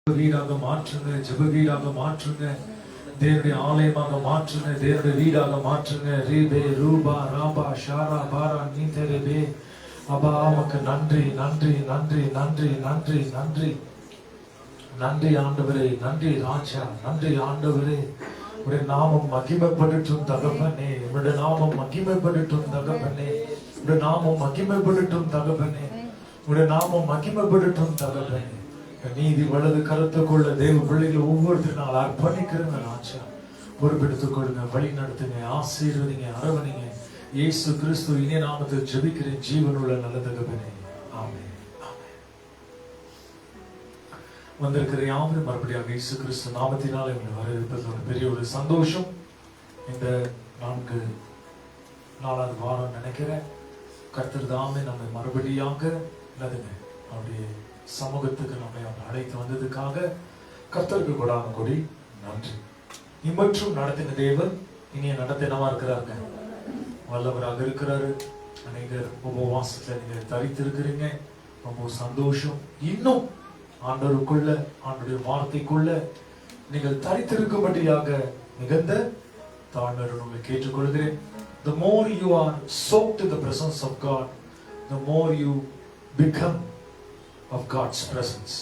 வீடாக மாற்றுங்க, ஜெப வீடாக மாற்றுங்க, தேவனுடைய ஆலயமாக மாற்றுங்க, தேவனுடைய வீடாக மாற்றுங்க. ரீபே ரூபா ராபா ஷாரா பாரா நீதரே அப்பா, உமக்கு நன்றி நன்றி நன்றி நன்றி நன்றி நன்றி நன்றி ஆண்டவரே, நன்றி ராஜா, நன்றி ஆண்டவரே. உடைய நாமம் மகிமைப்படட்டும் தகப்பனே, உடைய நாமம் மகிமைப்படட்டும் தகப்பனே, உடைய நாமம் மகிமைப்படட்டும் தகப்பனே, உடைய நாமம் மகிமைப்படட்டும் தகப்பனே. நீதி வலது கருத்துக்குள்ள தேவ பிள்ளைகள் ஒவ்வொருத்தரும் நாள் அர்ப்பணிக்கிறேங்க ராஜா. பொறுப்பெடுத்துக் கொள்ளுங்க, வழி நடத்துங்க, ஆசீர்வதிங்க, அரவணைங்க. இயேசு கிறிஸ்து இனிய நாமத்தில் ஜெபிக்கிறேன் ஜீவனுள்ள நல்ல தகப்பனே, ஆமென். வந்திருக்கிற யாவரும் மறுபடியும் இயேசு கிறிஸ்து நாமத்தினால் எங்களை வரவேற்பது ஒரு பெரிய ஒரு சந்தோஷம். இந்த 4வது வாரம் நினைக்கிறேன். கர்த்தர் தாமே நம்மை மறுபடியாக நல்லதுங்க அவருடைய சமூகத்துக்கு நம்மை அவர் அழைத்து வந்ததுக்காக கர்த்தருக்கு கொடான கொடி நன்றி. இம்மற்றும் நடத்தின தேவன் இனிய நடத்தினவா இருக்கிறாருங்க, வல்லவராக இருக்கிறாரு. அநேகர் உபவாசத்துல நீங்க தரித்து இருக்கிறீங்க, ரொம்ப சந்தோஷம். இன்னும் ஆண்டவருக்குள்ள, ஆண்டுடைய வார்த்தைக்குள்ள நீங்கள் தரித்திருக்கும்படியாக மிகுந்த தாழ்மையுடன் உங்களை கேட்டுக்கொள்கிறேன். The more you are soaked in the presence of God, the more you become of God's presence.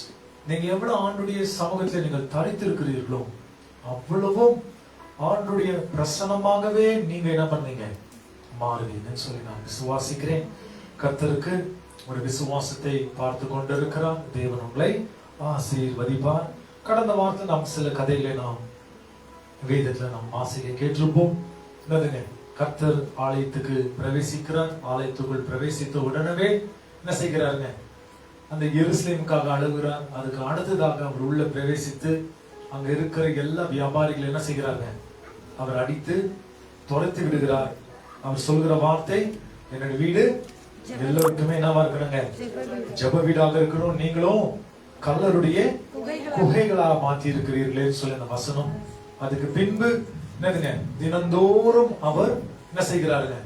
நீங்க எவ்வளவு ஆண்டுடைய சமூகத்தில் நீங்கள் தரித்திருக்கிறீர்களோ அவ்வளவும் ஆண்டுடைய பிரசன்னமாகவே நீங்க என்ன பண்ணீங்க மாறுவீங்கன்னு சொல்லி நான் விசுவாசிக்கிறேன். கர்த்தருக்கு ஒரு விசுவாசத்தை பார்த்து கொண்டிருக்கிறார். தேவன் உங்களை ஆசீர்வதிப்பார். கடந்த வாரத்தில் நாம் சில கதைகளை நாம் வேதத்துல நாம் வாசிக்க கேட்டிருப்போம். கர்த்தர் ஆலயத்துக்கு பிரவேசிக்கிறார். ஆலயத்துக்குள் பிரவேசித்த உடனே என்ன செய்கிறாருங்க, அந்த எருசலேமுக்காக அழுகிறார். அதுக்கு அடுத்ததாக அவர் உள்ள பிரவேசித்து அங்க இருக்கிற எல்லா வியாபாரிகள் என்ன செய்கிறாங்க, அவர் அடித்து துரத்தி விடுகிறார். அவர் சொல்கிற வார்த்தை, என்னோட வீடு எல்லோருக்குமே என்னவா இருக்கணுங்க, ஜெப வீடாக இருக்கணும், நீங்களும் கல்லருடைய குகைகளாக மாற்றி இருக்கிறீர்களே சொல்லி அந்த வசனம். அதுக்கு பின்பு என்னதுங்க, தினந்தோறும் அவர் என்ன செய்கிறாருங்க,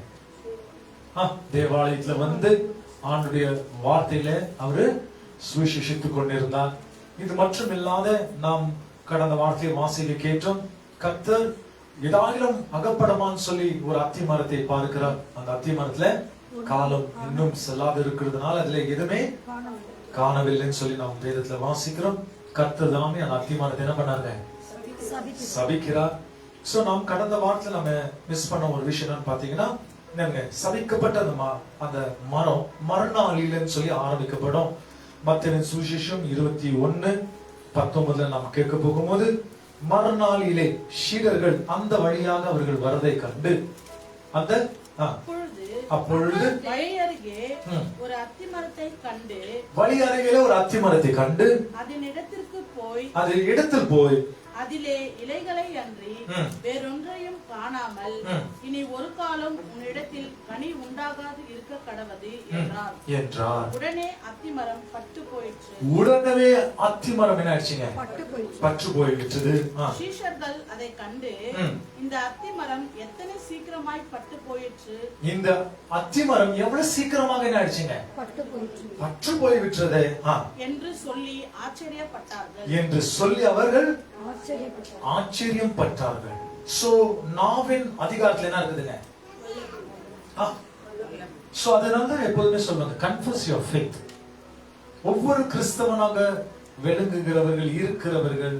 தேவாலயத்துல வந்து ஆண்டுடைய வார்த்தையில அவரு சுவிசேஷித்துக் கொண்டிருந்தார். இது மட்டும் இல்லாத நாம் கடந்த வார்த்தையை வாசிக்க கேட்டோம். கர்த்தர் ஏதாயிலும் அகப்படமான்னு சொல்லி ஒரு அத்தி மரத்தை பார்க்கிறார். அந்த அத்தி மரத்துல காலம் இன்னும் செல்லாது இருக்கிறதுனால அதுல எதுவுமே காணவில்லைன்னு சொல்லி நாம் வேதத்துல வாசிக்கிறோம். கர்த்தர் தாமே அந்த அத்தி மரத்தை என்ன பண்ணாங்க, சபிக்கிறார். சோ நாம் கடந்த வாரத்துல நம்ம மிஸ் பண்ண ஒரு விஷயம் என்னன்னு பாத்தீங்கன்னா, சபிக்கப்பட்ட அந்த மரம் மறுநாளிலன்னு சொல்லி ஆரம்பிக்கப்படும். மத்தேயு சுவிசேஷம் 21:19 நாம் கேட்க போகும்போது, மறுநாளிலே சீடர்கள் அந்த வழியாக அவர்கள் வரதை கண்டு அந்த அப்பொழுது வழி அருகே ஒரு அத்தி மரத்தை கண்டு அதில் இடத்தில் போய் அதிலே இலைகளை அன்றி வேறொன்றையும் காணாமல் இனி ஒரு காலம் உன்னிடத்தில் கனி உண்டாகாது இருக்க கடவது என்றார். உடனே அத்திமரம் பட்டு போயிற்று. உடனே அத்திமரம் என்ன ஆச்சுங்க, பட்டு போயிடுச்சு. சீஷர்கள் அதை கண்டு, இந்த அத்திமரம் எத்தனை சீக்கிரமாய் பட்டு போயிற்று, இந்த அத்திமரம் எவ்வளவு சீக்கிரமாக என்ன ஆச்சுங்க, பட்டு போய் விட்டது என்று சொல்லி ஆச்சரியப்பட்டார்கள். என்று சொல்லி அவர்கள் ஆச்சரியம் பட்டார்கள். சோ நாவின் அதிகாரத்துல என்ன இருக்குதுங்க, சோ அதனால எப்போதுமே சொல்லுவாங்க, confess your faith. ஒவ்வொரு கிறிஸ்தவனாக விளங்குகிறவர்கள் இருக்கிறவர்கள்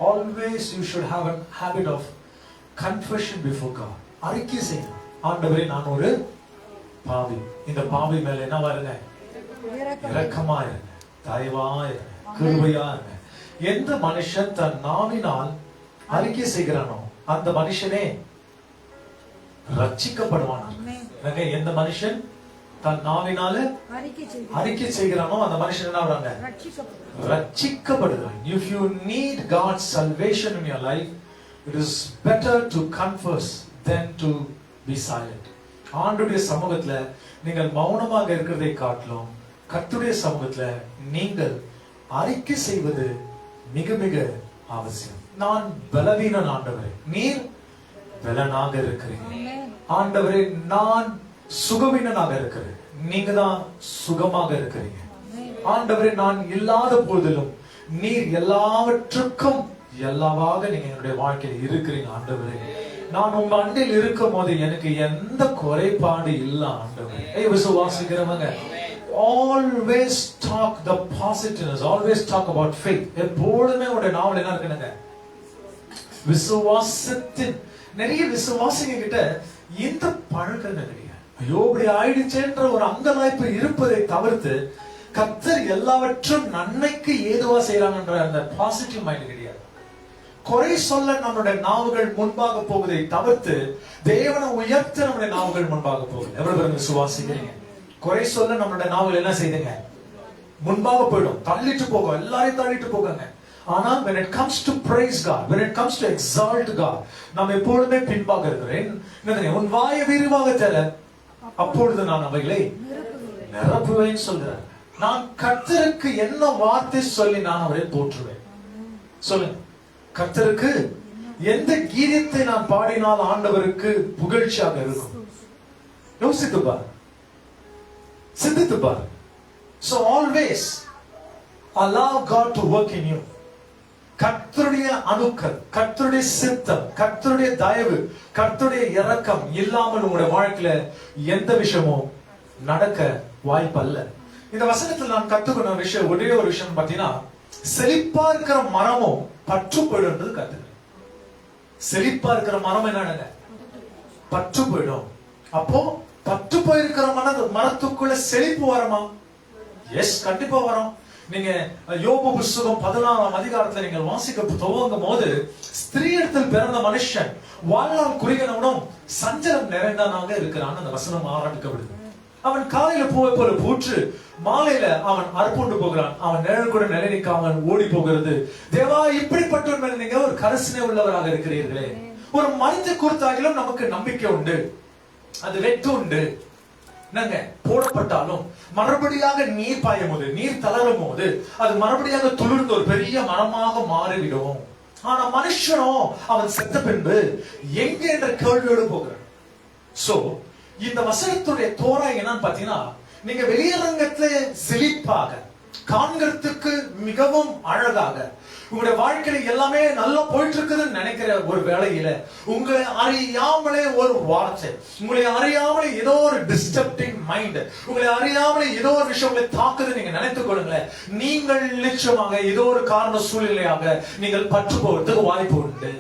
always you should have a habit of confession before God. அறிக்கை செய்யணும், ஆண்டவரே நான் ஒரு பாவி, இந்த பாவி மேல என்ன வருங்க, இரக்கமா இருங்க, தயவா இருங்க, கிருபையா இருங்க. எந்த மனுஷன் தன் நாவினால் அறிக்கை செய்கிறானோ அந்த மனுஷனே ரட்சிக்கப்படுவான். எந்த மனுஷன் தன் நாவினால அறிக்கை செய்கிறானோ அந்த மனுஷன் என்ன ஆகுறாங்க, ரட்சிக்கப்படுகிறான். If you need God's salvation in your life, it is better to confess than to be silent. ஆண்டவருடைய சமூகத்துல நீங்கள் மௌனமாக இருக்கிறதை காட்டிலும் கர்த்தருடைய சமூகத்துல நீங்கள் அறிக்கை செய்வது மிக மிக அவசியம். நான் பலவீனன் ஆண்டவரே, நீர் பலனாக இருக்கிறீங்க. ஆண்டவரே நான் சுகவீனனாக இருக்கிறேன், நீங்க தான் சுகமாக இருக்கிறீங்க. ஆண்டவரே நான் இல்லாத போதிலும் நீர் எல்லாவற்றுக்கும் எல்லாவாக நீங்க என்னுடைய வாழ்க்கையில் இருக்கிறீங்க ஆண்டவரே. நான் உங்க அண்டையில் இருக்கும் போது எனக்கு எந்த குறைபாடு இல்ல ஆண்டவரே. விசுவாசிக்கிறவங்க always talk the positiveness, always talk about faith. எப்பொழுதுமே உங்களுடைய நாவல் என்ன இருக்குங்க? விசுவாசத்தின். நிறைய விசுவாசிங்க கிட்ட இந்த பழக்கங்கள் கிடையாது. ஐயோ இப்படி ஆயிடுச்சேன்ற ஒரு அங்கலாய்ப்பு இருப்பதை தவிர்த்து கர்த்தர் எல்லாவற்றும் நன்மைக்கு ஏதுவா செய்யறாங்கன்ற அந்த பாசிட்டிவ் மைண்ட் கிடையாது. குறை சொல்ல நம்மளுடைய நாவுகள் முன்பாக போவதை தவிர்த்து தேவனை உயர்த்த நம்முடைய நாவுகள் முன்பாக போகுது. எவ்வளவு பேர் விசுவாசிக்கிறீங்க? குறை சொல்ல நம்மளுடைய நாவுகள் என்ன செய்யுங்க? முன்பாக போயிடும், தள்ளிட்டு போகும், எல்லாரையும் தள்ளிட்டு போகுங்க. ஆனா when it comes to praise God, when it comes to exalt God, நாம் எப்பொழுதுமே பின்பாக இருக்கிறேன். உன் வாயை விரிவாக தர, அப்பொழுது நான் அவைகளை நிரப்புவேன் சொல்கிறேன். நான் கர்த்தருக்கு என்ன வார்த்தை சொல்லி நான் அவரை போற்றுவேன்? சொல்லுங்க. கர்த்தருக்கு எந்த கீதத்தை நான் பாடினால் ஆண்டவருக்கு புகழ்ச்சியாக இருக்கும்? யோசித்து பார், சிந்தித்து பார். So always allow God to work in you. கர்த்தருடைய அணுக்கள், கர்த்தருடைய சித்தம், கர்த்தருடைய தயவு, கர்த்தருடைய இரக்கம் இல்லாமல் உங்களுடைய வாழ்க்கையில எந்த விஷயமும் நடக்க வாய்ப்பல்ல. இந்த வசனத்தில் நான் கத்துக்கணும் விஷயம், ஒரே ஒரு விஷயம் பாத்தீங்கன்னா, செழிப்பா இருக்கிற மரமும் பற்று போயிடும்ன்றது கத்துக்கிறேன். செழிப்பா இருக்கிற மரம் என்னங்க? பற்று போயிடும். அப்போ பற்று போயிருக்கிற மரத்துக்குள்ள செழிப்பு வருமா? எஸ், கண்டிப்பா வரும். நீங்க யோபு புத்தகம் 14ஆம் அதிகாரத்துல நீங்கள் வாசிக்க துவங்கும் போது, ஸ்திரீ இடத்தில் பிறந்த மனுஷன் வாழ்நாள் குறுகினவனும் சஞ்சலம் நிறைந்தவனாக இருக்கிறான் அந்த வசனம் ஆரம்பிக்கப்படுது. அவன் காலையில பூவை போல பூற்று, மாலையில அவன் அறுப்புண்டு போகிறான், அவன் நிழல் கூட நிலைநிற்காமல் ஓடி போகிறது. தேவா, இப்படிப்பட்ட மேல நீங்க ஒரு கரசனை உள்ளவராக இருக்கிறீர்களே. ஒரு மனித குறித்தாகிலும் நமக்கு நம்பிக்கை உண்டு, அது வெட்டு உண்டு. நாங்க போடப்பட்டாலும் மறுபடியாக நீர் பாயும் போது, நீர் தளரும் போது அது மறுபடியாக துளிர்ந்து ஒரு பெரிய மரமாக மாறிவிடும். ஆனா மனுஷனோ அவன் செத்த பின்பு எங்க என்ற கேள்வியோடு போகிறான். சோ இந்த வசனத்துடைய தோராய் என்னன்னு பாத்தீங்கன்னா, நீங்க வெளியரங்கத்துல செழிப்பாக காண்கிறதுக்கு மிகவும் அழகாக உங்களுடைய வாழ்க்கையில எல்லாமே நல்லா போயிட்டு இருக்குதுன்னு நினைக்கிற ஒரு வேளையில உங்களை அறியாமலே ஒரு வார்த்தை, உங்களை அறியாமலே ஏதோ ஒரு டிஸ்டர்பிங் மைண்ட், உங்களை அறியாமலே ஏதோ ஒரு விஷயம் உங்களை தாக்குது நீங்க நினைத்துக் கொள்ளுங்களேன். நீங்கள் நிச்சயமாக ஏதோ ஒரு காரண சூழ்நிலையாக நீங்கள் பற்று போவதற்கு வாய்ப்பு உண்டு.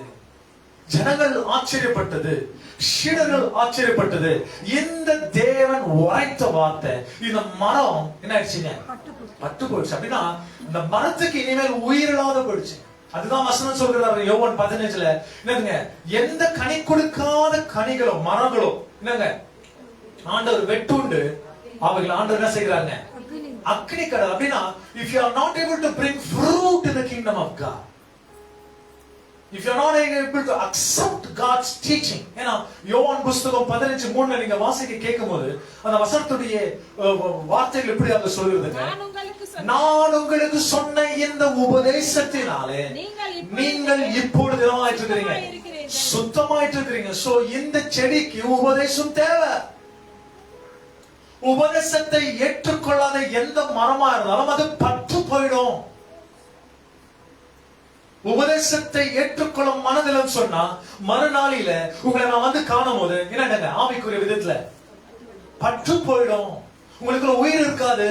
ஜனங்கள் ஆச்சரியப்பட்டது, சீடர்கள் ஆச்சரியப்பட்டது. இந்த தேவன் உரைத்த வார்த்தை, இந்த மரம் என்ன ஆயிடுச்சுங்க? பட்டு போயிடுச்சு. அப்படின்னா இந்த மரத்துக்கு இனிமேல் உயிரில்லாத போயிடுச்சு. அதுதான் வசனம் சொல்கிறாரு யோவான் 15ல. என்னங்க? எந்த கனி கொடுக்காத கனிகளோ மரங்களோ என்னங்க ஆண்டவர் வெட்டுண்டு அவைகள் ஆண்டவர் என்ன செய்யறாங்க? அக்னி கடல். அப்படின்னா if you are not able to bring fruit in the kingdom of God, if you are not able to accept God's teaching, ஏன்னா யோவான் புத்தகம் 15:3ல நீங்க வாசிக்க கேட்கும்போது அந்த வசனத்துடைய வார்த்தைகள் எப்படி அங்க சொல்லுதுங்க? நான் உங்களுக்கு சொன்ன இந்த உபதேசத்தினாலே நீங்கள் இப்பொழுது என்னவாயிட்டு இருக்கிறீங்க? சுத்தமாயிட்டு இருக்கிறீங்க. சோ இந்த செடிக்கு உபதேசம் தேவை. உபதேசத்தை ஏற்றுக்கொள்ளாத எந்த மரமா இருந்தாலும் அது பற்று போயிடும். உபதேசத்தை ஏற்றுக்கொள்ளும் மனதில் சொன்னா மறுநாளில உங்களை நான் வந்து காணும் போது என்னங்க ஆவிக்குரிய விதத்துல பற்று போயிடும். உங்களுக்கு உயிர் இருக்காது.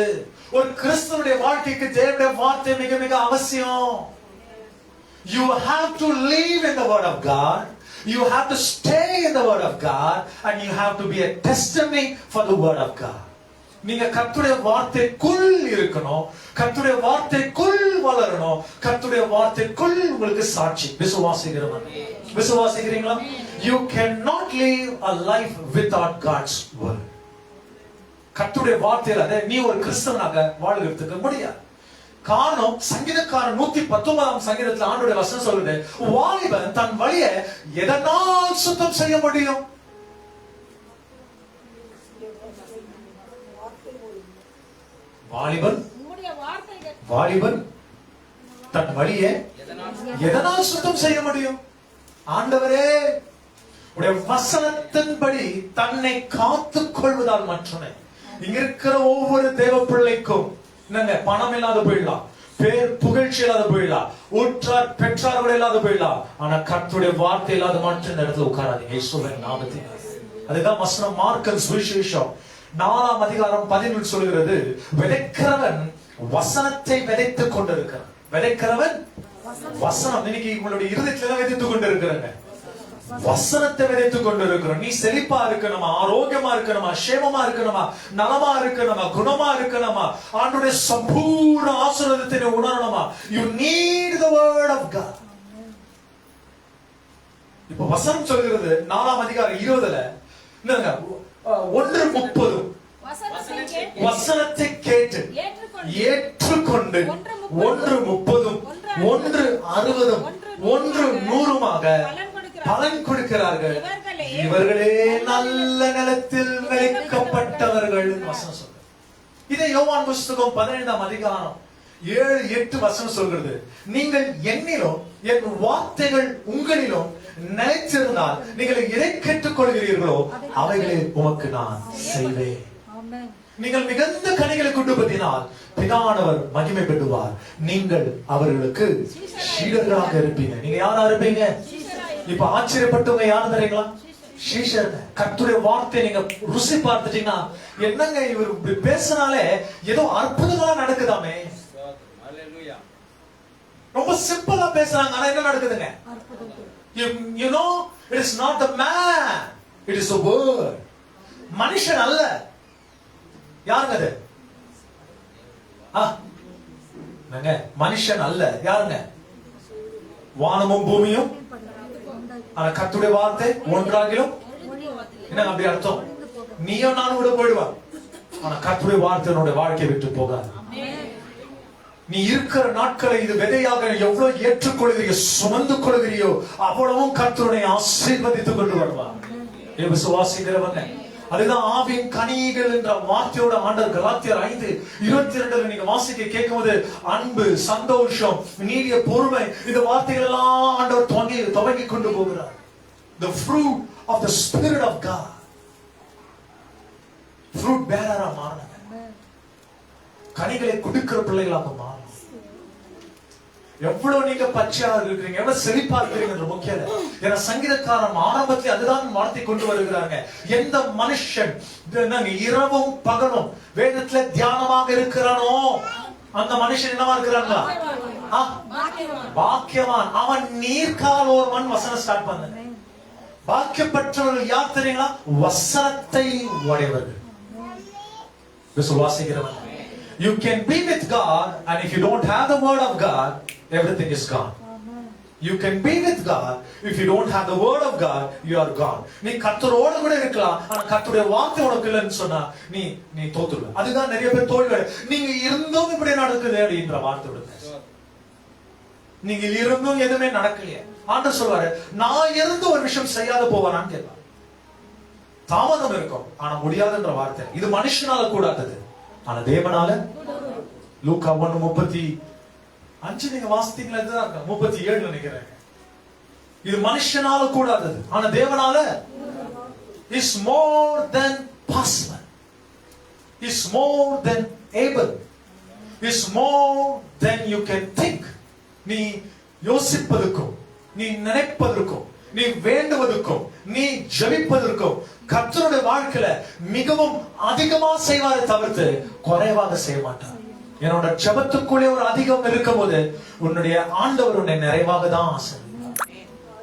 ஒரு கிறிஸ்தவனுடைய வாழ்க்கைக்கு தேவனுடைய வார்த்தை மிக மிக அவசியம். You have to live in the word of God. You have to stay in the word of God, and you have to be a testimony for the word of God. நீங்க கர்த்தருடைய வார்த்தைக்குள் இருக்கணும், கர்த்தருடைய வார்த்தைக்குள் வளரணும், கர்த்தருடைய வார்த்தைக்குள் உங்களுக்கு சாட்சி. விசுவாசிக்கிறீங்களா? You cannot live a life without God's word. கர்த்தருடைய வார்த்தையில நீ ஒரு கிறிஸ்தவனாக வாழ்கிறதுக்கு முடியாது. காரணம், சங்கீதக்காரன் 119ஆம் சங்கீதத்துல ஆண்டவருடைய வசனம் சொல்லுது, வாலிபன் தன் வழியை எதனால் சுத்தம் செய்ய முடியும்? வாலிபன் தன் வழியை எதனால் சுத்தம் செய்ய முடியும்? ஆண்டவரே உடைய வசனத்தின்படி தன்னை காத்துக் கொள்வதால் மட்டுமே. இங்க இருக்கிற ஒவ்வொரு தேவ பிள்ளைக்கும் என்னங்க பணம் இல்லாத போயிடலாம், பேர் புகழ்ச்சி இல்லாத போயிடலாம், உற்றார் பெற்றார்கள் இல்லாத போயிடலாம், ஆனா கர்த்தருடைய வார்த்தை இல்லாத மட்டும் இந்த இடத்துல உட்காராதீங்க இயேசுவின் நாமத்தில். அதுதான் வசனம் மார்க்கன் சுவிசேஷம் 4ஆம் அதிகாரம் 11 சொல்கிறது, விதைக்கிறவன் வசனத்தை விதைத்துக் கொண்டிருக்கிறான். விதைக்கிறவன் வசனம். இன்னைக்கு உங்களுடைய இருதயத்துல விதைத்துக் கொண்டிருக்கிறாங்க, வசனத்தை விதைத்துக் கொண்டிருக்கிறோம். நீ செழிப்பா இருக்கணுமா, ஆரோக்கியமா இருக்கணுமா, சேமமா இருக்கணுமா, நலமா இருக்கணுமா, குணமா இருக்கணுமா, ஆண்டவருடைய சம்பூர்ண ஆசீர்வாதத்தை உணரணுமா, you need the word of God. இப்ப வசனம் சொல்கிறது 4ஆம் அதிகாரம் 20ல 1:30 வசனத்தை கேட்டு ஏற்றுக்கொண்டு 1:30 1:60 1:100 பலன் கொடுக்கிறார்கள். இவர்களே நல்ல நிலத்தில் விளைக்கப்பட்டவர்கள். வசனம் சொல்றது. இதை யோவான் புஸ்தகம் 15ஆம் அதிகாரம் 7-8 வசனம் சொல்கிறது, நீங்கள் என்னிலும் என் வார்த்தைகள் உங்களிலும் நிலைத்திருந்தால் நீங்கள் எதை கேட்டுக் கொள்கிறீர்களோ அவைகளை உமக்கு நான் செய்வேன். நீங்கள் மிகுந்த கனிகளை கொண்டு பற்றினால் பிதானவர் மகிமை பெறுவார். நீங்கள் அவர்களுக்கு சீடர்களாக இருப்பீங்க. நீங்க யாரா இருப்பீங்க? இப்ப ஆச்சரியப்பட்டவங்க யாரு தெரியுங்களா? சீஷர். கர்த்தருடைய வார்த்தை நீங்க ருசி பார்த்துட்டீங்கன்னா, என்னங்க இவர் இப்படி பேசினாலே ஏதோ அற்புதங்களா நடக்குதாமே. ரொம்ப சிம்பிளா பேசுறாங்க, ஆனா என்ன நடக்குதுங்க? You know, it is not the man, it is the word. மனுஷன் அல்ல. யாருங்க அது? மனுஷன் அல்ல. யாருங்க? வானமும் பூமியும் ஆனா கர்த்தருடைய வார்த்தை ஒன்றாகிலும். என்ன அப்படி அர்த்தம்? நீயும் நானும் கூட போயிடுவான், ஆனா கர்த்தருடைய வார்த்தை வாழ்க்கையை விட்டு போகாது. நீ இருக்கிற நாட்களை இது விதையாக எவ்வளவு ஏற்றுக்கொள்கிறியோ, சுமந்து கொள்கிறியோ, அவ்வளவும் கர்த்தருடைய ஆசீர்வதித்துக் கொண்டு வருவார். விசுவாசிக்கிறவங்க அதுதான் ஆவியின் கனிகள் என்ற வார்த்தையோட ஆண்டவர் கலாத்தியர் 5:22 நீங்க வாசிக்க கேட்கும்போது, அன்பு, சந்தோஷம், நீடிய பொறுமை, இந்த வார்த்தைகள் எல்லாம் ஆண்டவர் துவங்கி கொண்டு போகிறார். The fruit of the Spirit of God. Fruit bearer மாறணும், கனிகளை கொடுக்கிற பிள்ளைகளாக மாறணும். எவ்வளவு நீங்க பச்சையா இருக்கிறீங்க, எவ்வளவு செழிப்பா இருக்கிறீங்க முக்கியம். ஏன்னா சங்கீதக்காரன் ஆரம்பத்தில் அதுதான் வார்த்தை கொண்டு வருகிறாங்க. எந்த மனுஷன் இரவும் பகலும் வேதத்துல தியானமாக இருக்கிறானோ அந்த மனுஷன் என்னவா இருக்கிறாங்களா? பாக்கியவான். அவன் நீர்காலோர்வன். வசனம் ஸ்டார்ட் பண்ண பாக்கியப்பட்டவர்கள் யார் தெரியுங்களா? வசனத்தை உடையவர்கள். விசுவாசிக்கிறவன். You can be with God, and if you don't have the word of God, everything is gone. You can be with God, if you don't have the word of God, you are gone. நீ கர்த்தரோட கூட இருக்கலாம், ஆனா கர்த்தருடைய வார்த்தை உனக்கு இல்லைன்னு சொன்னா நீ தோத்துடுவ. அதுதான் நிறைய பேர் தோல்வி. நீங்க இருந்தும் இப்படி நடக்குது அப்படின்ற வார்த்தை விடுங்க. நீங்க இருந்தும் எதுவுமே நடக்கலையே. ஆண்டவர் சொல்வாரு, நான் இருந்து ஒரு விஷயம் செய்யாத போவானான்னு கேட்பார். தாமதம் இருக்கும், ஆனா முடியாதுன்ற வார்த்தை. இது மனுஷனால கூடாதது, ஆனா தேவனால. லூக்கா 1:35 நீங்க வாசித்தீங்களா? 37 நினைக்கிறேன். இது மனுஷனால கூடாதது, ஆனா தேவனால. is more than possible, is more than able, is more than you can think. நீ யோசிப்பதற்கும், நீ நினைப்பதற்கும், நீ வேண்டுவதற்கும், நீ ஜெபிப்பதற்கும் கர்த்தருடைய வாழ்க்கையில மிகவும் அதிகமா செய்வாரே தவிர்த்து குறைவாக செய்ய மாட்டார். என்னோட ஜெபத்துக்குள்ளே ஒரு அதிகம் இருக்கும் போது உன்னுடைய ஆண்டவர் உன்னை நிறைவாக தான் ஆசீர்வதிப்பார்.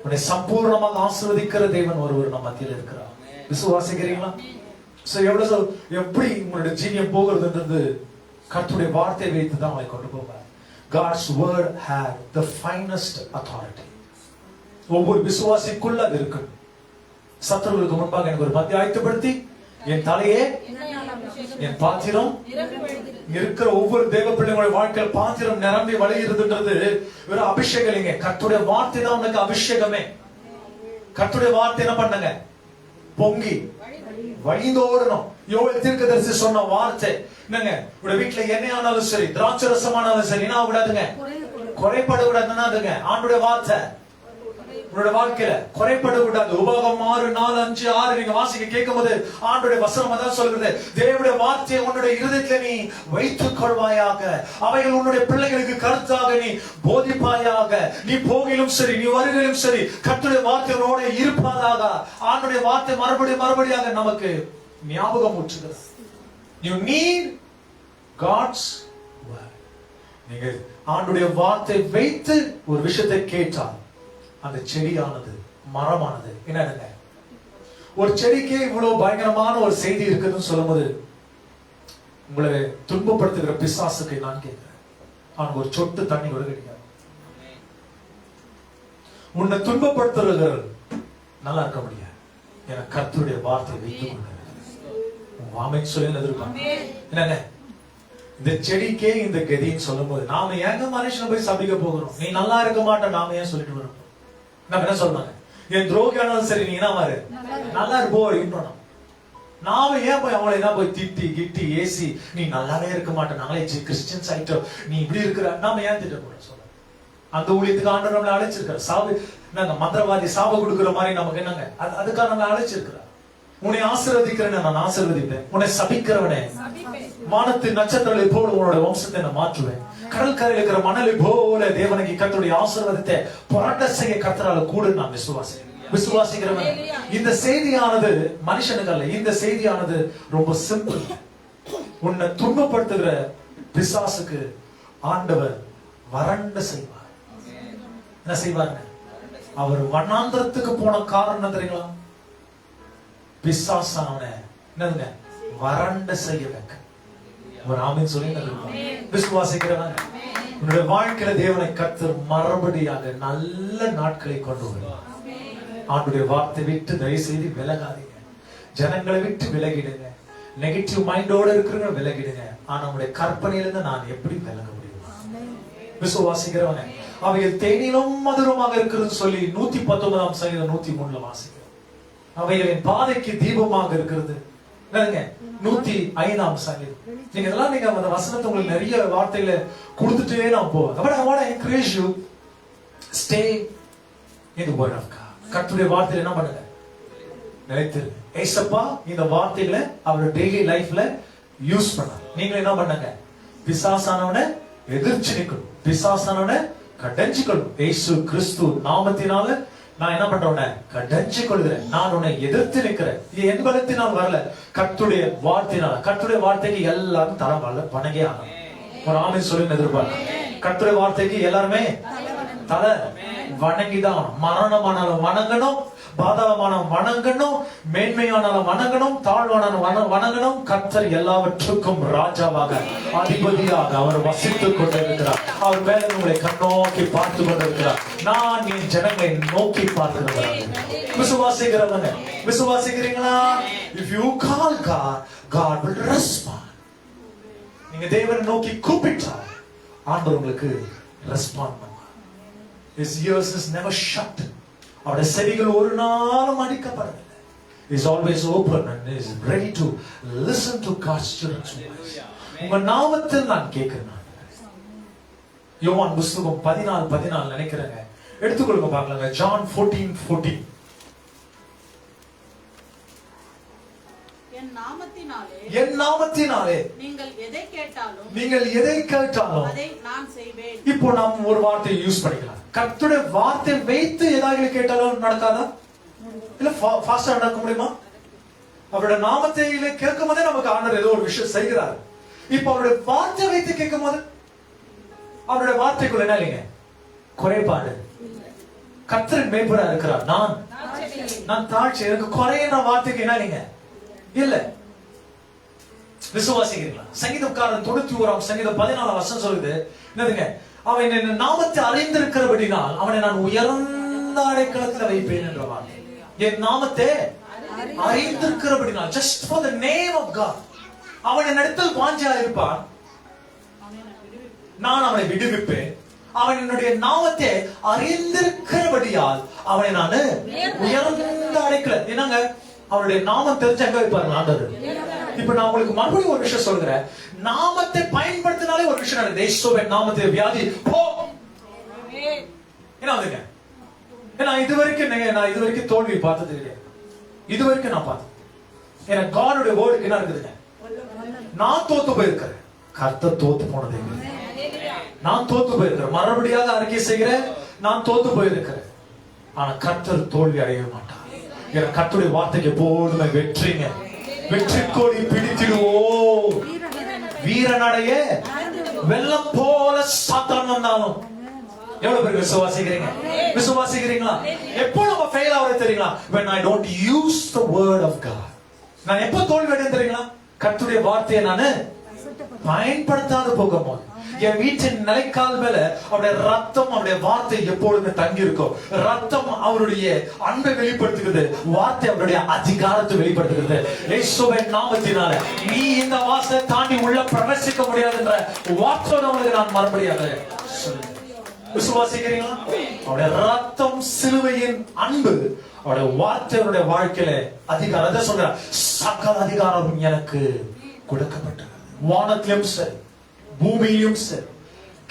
உன்னை சம்பூர்ணமாக ஆசீர்வதிக்கிற தேவன் ஒருவர் நம்ம மத்தியில் இருக்கிறார். விசுவாசிக்கிறீங்களா? எப்படி உங்களுடைய ஜீவியம் போகிறதுன்றது கர்த்தருடைய வார்த்தை வைத்து தான் அவங்களை கொண்டு போவார். God's word had the finest authority. ஒவ்வொரு விசுவாசிக்குள்ள அது இருக்கு. சத்துருவுக்கு முன்பாக எனக்கு ஒரு பந்தி ஆயத்தப்படுத்தி என் தலையே என் பாத்திரம் இருக்கிற ஒவ்வொரு தேவ பிள்ளைகளுடைய வாழ்க்கையில் பாத்திரம் நிரம்பி வழிகிறதுன்றது ஒரு அபிஷேகம் இல்லைங்க. கர்த்தருடைய வார்த்தை தான் உனக்கு அபிஷேகமே. கர்த்தருடைய வார்த்தை என்ன பண்ணுங்க? பொங்கி வழிந்தோடணும். யோவேல் தீர்க்கதரிசி சொன்ன வார்த்தை என்னங்க? உங்க வீட்டுல எண்ணெய் ஆனாலும் சரி, திராட்சை ரசமானாலும் சரி, என்ன விடாதுங்க, குறைபட விடாதுங்க. ஆண்டுடைய வார்த்தை உன்னோட வாழ்க்கையில குறைபடக்கூடாது. உபாகம் 6:4-5-6 நீங்க வாசிக்க கேட்கும் போது ஆண்டவருடைய வசனம் அதான் சொல்கிறது, தேவனுடைய வார்த்தையை உன்னுடைய இருதயத்துல நீ வைத்துக் கொள்வாயாக, அவைகள் உன்னுடைய பிள்ளைகளுக்கு கருத்தாக நீ போதிப்பாயாக, நீ போகிலும் சரி நீ வருகிலும் சரி கர்த்தருடைய வார்த்தையோட இருப்பதாக. ஆண்டவருடைய வார்த்தை மறுபடியாக நமக்கு ஞாபகம் ஊற்றுகிறது. You need God's word. நீங்க ஆண்டவருடைய வார்த்தை வைத்து ஒரு விஷயத்தை கேட்டால் அந்த செடியானது மரமானது என்னங்க, ஒரு செடிக்கு இவ்வளவு பயங்கரமான ஒரு செய்தி இருக்குதுன்னு சொல்லும்போது உங்களை துன்பப்படுத்துகிற பிசாசுக்கு நான் கேட்கிறேன், அவனுக்கு ஒரு சொட்டு தண்ணி கூட கிடைக்காது. உன்னை துன்பப்படுத்துகிறவர்கள் நல்லா இருக்க முடியாது. என கர்த்தருடைய வார்த்தை வைத்துக் கொண்டு ஆமென் சொல்லுங்க எதிர்பார்ப்பாங்க. என்னங்க இந்த செடிக்கே இந்த கதின்னு சொல்லும் போது நாம எங்க மனுஷனை போய் சபிக்க போகிறோம்? நீ நல்லா இருக்க மாட்டேன் நாம ஏன் சொல்லிட்டு வரோம்? நம்ம என்ன சொல்றாங்க, என் துரோகியானாலும் சரி நீ என்ன மாறு நல்லா இருப்போ இருக்கணும். நாம ஏன் போய் அவங்களை என்ன போய் திட்டி கிட்டி ஏசி நீ நல்லாவே இருக்க மாட்டேன், நாங்களே கிறிஸ்டியன்ஸ் ஆயிட்டோம், நீ இப்படி இருக்கிற, நாம ஏன் திட்ட போறோம் சொல்ல? அந்த ஊழியத்துக்கு ஆண்டவர் நம்மளை அழைச்சிருக்காரு. சாவு நாங்க மந்திரவாதி சாப கொடுக்குற மாதிரி நமக்கு என்னங்க, அதுக்காக நம்மளை அழைச்சிருக்கிறார். உன்னை ஆசீர்வதிக்கிறேன் நான் ஆசீர்வதிப்பேன், உன்னை சபிக்கிறவனே வானத்து நட்சத்திரங்களை போல உன்னோட வம்சத்தை நான் மாற்றுவேன், கடற்கரையில் இருக்கிற மணலை போல தேவனுக்கு கர்த்தருடைய ஆசீர்வாதத்தை புரட்ட செய்ய கர்த்தரால கூட நான் விசுவாசிக்கிறவன். இந்த செய்தியானது மனுஷனுக்கு அல்ல, இந்த செய்தியானது ரொம்ப சிம்பிள். உன்னை துன்பப்படுத்துகிற பிசாசுக்கு ஆண்டவர் வறண்ட செய்வார். என்ன செய்வாருங்க? அவர் வண்ணாந்திரத்துக்கு போன காரணம் தெரியுங்களா? பிசாசானவனை என்னதுங்க வறண்ட செய்ய வைக்க. ஒரு ஆமென் சொல்லுங்க. விசுவாசிக்கிறவன் உன்னுடைய வாழ்க்கையில தேவனை கர்த்தர் மறுபடியாக நல்ல நாட்களை கொண்டு வருவார். ஆண்டுடைய வார்த்தை விட்டு தயவு செய்து விலகாதீங்க. ஜனங்களை விட்டு விலகிடுங்க. நெகட்டிவ் மைண்டோட இருக்கிறவங்க விலகிடுங்க. ஆனா உங்களுடைய கற்பனையிலிருந்து நான் எப்படி விலக முடியும்? விசுவாசிக்கிறவங்க அவைகள் தேனிலும் மதுரமாக இருக்கிறது சொல்லி 119 சங்கீதம் 103 வாசிக்கிறோம். அவைகளின் பாதைக்கு தீபமாக இருக்கிறது 105 சங்கீதம். நீங்க இதெல்லாம் நீங்க அந்த வசனத்தை உங்களுக்கு நிறைய வார்த்தைகளை கொடுத்துட்டே நான் போவேன். But I want to encourage you, stay in the word of God. கர்த்தருடைய வார்த்தையில என்ன பண்ணுங்க, நிலைத்திருங்க. ஏசப்பா இந்த வார்த்தைகளை அவருடைய டெய்லி லைஃப்ல யூஸ் பண்ண நீங்க என்ன பண்ணுங்க, பிசாசானவனை எதிர்த்து நிக்கணும், பிசாசானவனை கடைஞ்சு கொள்ளும். ஏசு கிறிஸ்து நாமத்தினால நான் என்ன பண்றேன், கடைஞ்சு கொள்கிறேன். நான் உன்னை எதிர்த்து நிற்கிறேன். இது என் பலத்தினால் வரல, கர்த்தருடைய வார்த்தையினால. கர்த்தருடைய வார்த்தைக்கு எல்லாரும் தரம் வரல, வணங்கே ஆகணும். ஒரு ஆமென் சொல்லுங்க எதிர்பார்க்க. கர்த்தருடைய வார்த்தைக்கு எல்லாருமே தலை வணங்கிதான். மரணமானாலும் வணங்கணும், பாதாளமானாலும் வணங்கணும், மேன்மையானாலும் வணங்கணும், தாழ்வானாலும் வணங்கணும். கர்த்தர் எல்லாவற்றுக்கும் ராஜாவாக அதிபதியாக அவர் வசித்துக் கொண்டிருக்கிறார். அவர் மேல உங்களை கண்ணோக்கி பார்த்து கொண்டிருக்கிறார். நான் என் ஜனங்களை நோக்கி பார்க்கிறவன். விசுவாசிக்கிறவங்க விசுவாசிக்கிறீங்களா? If you call God, God will respond. நீங்க தேவனை நோக்கி கூப்பிட்டால் ஆண்டவர் உங்களுக்கு ரெஸ்பாண்ட் பண்ணுவார். His ears is never shut. அவருடைய செவிகள் ஒரு நாளும் அடிக்கப்படவில்லை. He is always open and is ready to listen to God's children's voice. உங்க நாமத்தில் நான் கேட்கிறேன். யோவான் புத்தகம் 14:14 நினைக்கிறேங்க, எடுத்துக்கொள்ளுங்க பார்க்கலாங்க. John 14:14. என் நாமத்தினாலே நீங்கள் எதை கேட்டாலும் அதை நான் செய்வேன். இப்போ நாம் ஒரு வார்த்தையை யூஸ் பண்ணிக்கலாம். கர்த்தருடைய வார்த்தை வைத்து ஏதாவது கேட்டாலும் நடக்காதா? இல்ல ஃபாஸ்டா நடக்க முடியுமா? அவருடைய நாமத்தையில கேட்கும் போதே நமக்கு ஆண்டவர் ஏதோ ஒரு விஷயம் செய்கிறார். இப்போ அவருடைய வார்த்தை வைத்து கேட்கும் போது அவருடைய வார்த்தைக்குள்ள என்ன இல்லைங்க, குறைபாடு. கர்த்தரின் மேய்ப்பரா இருக்கிறார். நான் தாழ்ச்சி, எனக்கு குறைய வார்த்தைக்கு என்ன இல்லைங்க இல்ல. விசுவாசிக்கிறீங்களா? சங்கீதக்காரன் 91 சங்கீதம் 14 வசனம் சொல்லுது என்னதுங்க, அவன் என் நாமத்தை அறிந்திருக்கிறபடினால் அவனை நான் உயர்ந்த அடைக்கலத்தில் வைப்பேன் என்ற வார்த்தை. என் நாமத்தை அறிந்திருக்கிறபடினால், just for the name of God, அவன் என் இடத்தில் வாஞ்சா இருப்பான், நான் அவனை விடுவிப்பேன். அவன் என்னுடைய நாமத்தை அறிந்திருக்கிறபடியால் அவனை நான் உயர்ந்த அடைக்கல. என்னங்க, அவனுடைய நாமம் தெரிஞ்ச எங்க வைப்பாரு ஆண்டவர். இப்ப நான் உங்களுக்கு மறுபடியும் ஒரு விஷயம் சொல்கிறேன். நாமத்தை பயன்படுத்தினாலே ஒரு விஷயம், தேசோவின் நாமத்தை வியாதி போ. என்ன வந்துங்க, ஏன்னா இது வரைக்கும் தோல்வி பார்த்தது கிடையாது. இது வரைக்கும் நான் பார்த்தேன். ஏன்னா காடோட வேர்டுக்கு என்ன இருக்குதுங்க, நான் தோத்து போயிருக்கிறேன், கர்த்தர் தோத்து போனதே இல்லை. நான் தோத்து போயிருக்கிறேன், மறுபடியாக அறிக்கை செய்கிறேன், நான் தோத்து போயிருக்கிறேன். ஆனா கர்த்தர் தோல்வி அடைய மாட்டார். ஏன்னா கர்த்தருடைய வார்த்தைக்கு எப்போதுமே வெற்றிங்க, வெற்றி கோடி பிடித்திடுவோம். வீரனடைய வெள்ளம் போல சாத்தான் வந்தாலும். எவ்வளவு பேர் விசுவாசிக்கிறீங்க? விசுவாசிக்கிறீங்களா? எப்போ நம்ம ஃபெயில் ஆகுறது தெரியுங்களா? when I don't use the word of God. நான் எப்போ தோல்வி அடைந்தேன் தெரியுங்களா? கர்த்தருடைய வார்த்தையை நான் பயன்படுத்தாத போகும்போது. என் வீட்டின் நிலைக்கால் மேல அவருடைய ரத்தம், அவருடைய வார்த்தை எப்பொழுதுமே தங்கி இருக்கும். ரத்தம் அவருடைய அன்பை வெளிப்படுத்துகிறது, வார்த்தை அவருடைய அதிகாரத்தை வெளிப்படுத்துகிறது. இயேசுவின் நாமத்தினால நீ இந்த வாசலை தாண்டி உள்ள பிரவேசிக்க முடியாதுன்ற வார்த்தையோட உங்களுக்கு நான் மறுபடியாக சொல்லுங்க. விசுவாசிக்கிறீங்களா? அவருடைய ரத்தம், சிலுவையின் அன்பு, அவருடைய வார்த்தையுடைய வாழ்க்கையில அதிகாரம். அதை சொல்ற சகல அதிகாரம் எனக்கு கொடுக்கப்பட்டது. வானத்திலும் சரி, பூமியிலும் சரி,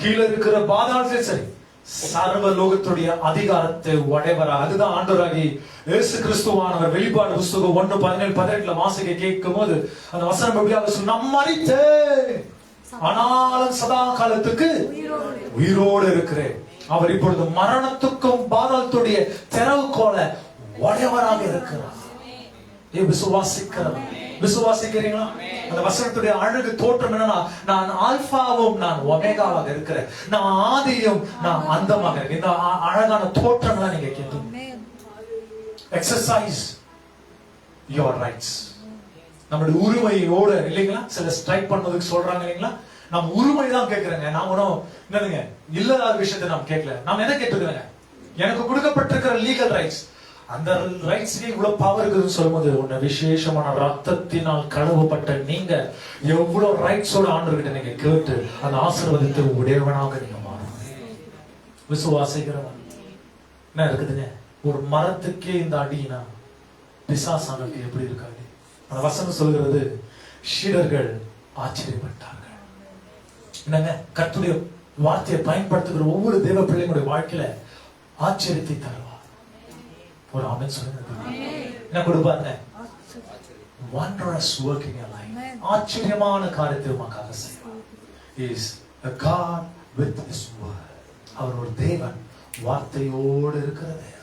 கீழே இருக்கிற பாதாளத்திலும் சரி, சர்வ லோகத்துடைய அதிகாரத்தை உடையவரா. அதுதான் ஆண்டவராகி இயேசு கிறிஸ்துவானவர். வெளிப்பாடு புஸ்தகம் 1:17-18 வாசிக்க கேட்கும் போது அந்த வசனம் எப்படியாக சொல்லு, நாம் மரித்தேன் ஆனாலும் சதா காலத்துக்கு உயிரோடு இருக்கிறேன். அவர் இப்பொழுது மரணத்துக்கும் பாதாளத்துடைய திறவுகோல உடையவராக இருக்கிறார். விசுவாசிக்கிறவர். விசுவாசிக்கிறீங்களா? அந்த வசனத்துடைய அழகு தோற்றம் என்னன்னா, நான் ஆல்பாவும் நான் ஒமேகாவாக இருக்கிறேன், நான் ஆதியும் நான் அந்தமாக இருக்கேன். இந்த அழகான தோற்றம்லாம் நீங்க கேட்கணும். Exercise your rights. நம்மளுடைய உரிமையோட இல்லைங்களா? சில ஸ்ட்ரைக் பண்ணதுக்கு சொல்றாங்க இல்லைங்களா? நம்ம உரிமை தான் கேட்கிறேங்க. நாம ஒன்றும் என்னதுங்க இல்லாத விஷயத்தை நாம் கேட்கல. நாம் என்ன கேட்டுக்கிறேங்க? எனக்கு கொடுக்கப்பட்டிருக்கிற லீகல் ரைட்ஸ். அந்த ரைட்ஸ்க்கு இவ்வளவு பவர் இருக்குதுன்னு சொல்லும்போது, உன்னை விசேஷமான ரத்தத்தினால் கழுவப்பட்ட நீங்க எவ்வளவு ரைட்ஸோட ஆண்டவர்கிட்ட நீங்க கேட்டு அந்த ஆசீர்வாதத்தை உடையவனாக நீங்க மாறுங்க. விசுவாசிக்கிறவன் என்ன இருக்குதுங்க? ஒரு மரத்துக்கே இந்த அடினா பிசாசானுக்கு எப்படி இருக்காது? அந்த வசனம் சொல்கிறது, சீடர்கள் ஆச்சரியப்பட்டார்கள். என்னங்க, கர்த்தருடைய வார்த்தையை பயன்படுத்துகிற ஒவ்வொரு தேவ பிள்ளைகளுடைய வாழ்க்கையில ஆச்சரியத்தை தருவார். ஒரு ஆமென் சொல்லுங்க. என்ன கொடுப்பாருங்க? wondrous work in your life. ஆச்சரியமான காரியத்தை உமக்காக செய்வார். is a God with his word. அவர் ஒரு தேவன், வார்த்தையோடு இருக்கிற தேவன்.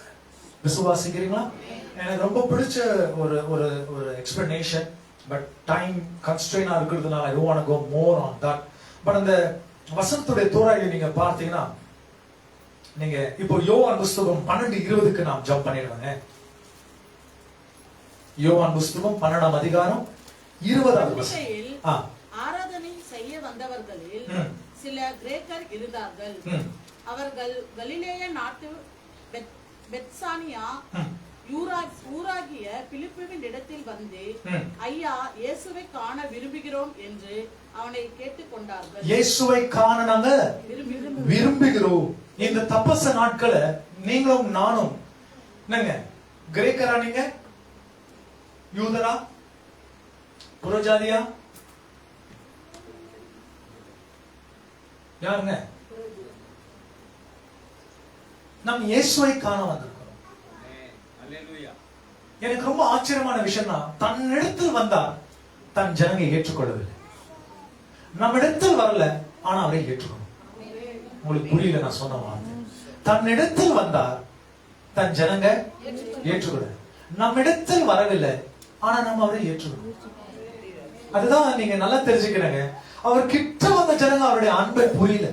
விசுவாசிக்கிறீங்களா? எனக்கு ரொம்ப பிடிச்ச ஒரு ஒரு ஒரு எக்ஸ்பிளனேஷன், பட் டைம் கன்ஸ்ட்ரெயினா இருக்கிறதுனால I don't want to go more on that. But அந்த வசனத்துடைய தோராயை நீங்க பார்த்தீங்கன்னா, நீங்க இப்போ யோவான் புஸ்தகம் 12:20 நாம் ஜம்ப் பண்ணிடுவாங்க. யோவான் புஸ்தகம் 12ஆம் அதிகாரம் 20வது வசனம். ஆராதனை செய்ய வந்தவர்களில் சில கிரேக்கர் இருந்தார்கள். அவர்கள் கலிலேய நாட்டு பெத்சானியா ஊராகிய பிலிப்புவின் இடத்தில் வந்து, ஐயா, இயேசுவை காண விரும்புகிறோம் என்று அவனை கேட்டுக்கொண்டார்கள். இயேசுவை காண நாங்க விரும்புகிறோம். இந்த தபச நாட்களை நீங்களும் நானும் என்னங்க, கிரேக்கரா, நீங்க யூதரா, புறஜாதியா, யாருங்க? நாம் இயேசுவை காண வந்திருக்கோம். எனக்கு ரொம்ப ஆச்சரியமான விஷயம்னா, தன்னிடத்தில் வந்தார், தன் ஜனங்களை ஏற்றுக்கொள்ளவில்லை. நம்ம இடத்தில் வரல, ஆனா அவரை ஏற்றுக்கணும். உங்களுக்கு புரியல நான் சொன்ன வார்த்தை? தன்னிடத்தில் வந்தார், தன் ஜனங்க ஏற்றுக்கொள்ள. நம்ம இடத்தில் வரவில்லை, ஆனா நம்ம அவரை ஏற்றுக்கணும். அதுதான் நீங்க நல்லா தெரிஞ்சுக்கிறீங்க. அவர் கிட்ட வந்த ஜனங்க அவருடைய அன்பை புரியல,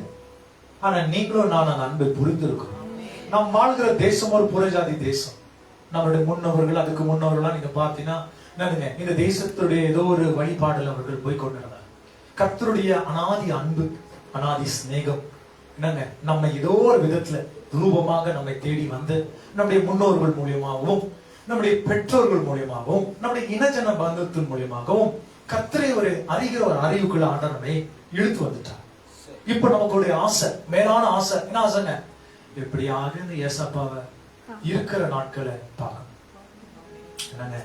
ஆனா நீங்களும் நான் அந்த அன்பை புரிந்து இருக்கிறோம். நாம் வாழ்கிற தேசம் ஒரு புறஜாதி தேசம். நம்மளுடைய முன்னவர்கள், அதுக்கு முன்னவர்கள்லாம் நீங்க பாத்தீங்கன்னா என்னதுங்க, இந்த தேசத்துடைய ஏதோ ஒரு வழிபாடுல அவர்கள் போய்கொண்டிருந்தாங்க. கர்த்தருடைய அனாதி அன்பு, அனாதி சிநேகம் என்னங்க, நம்ம ஏதோ ஒரு விதத்துல ரூபமாக நம்மை தேடி வந்து நம்முடைய முன்னோர்கள் மூலியமாகவும், நம்முடைய பெற்றோர்கள் மூலியமாகவும், நம்முடைய இனஜன பந்தத்தின் மூலியமாகவும் கர்த்தரை ஒரு அறிகிற ஒரு அறிவுக்குள்ள ஆண்டவர் நம்மை இழுத்து வந்துட்டார். இப்ப நமக்குடைய ஆசை, மேலான ஆசை என்ன ஆசைங்க? எப்படியாக இந்த ஏசப்பாவை இருக்கிற நாட்களை பார்க்கணும். என்னங்க,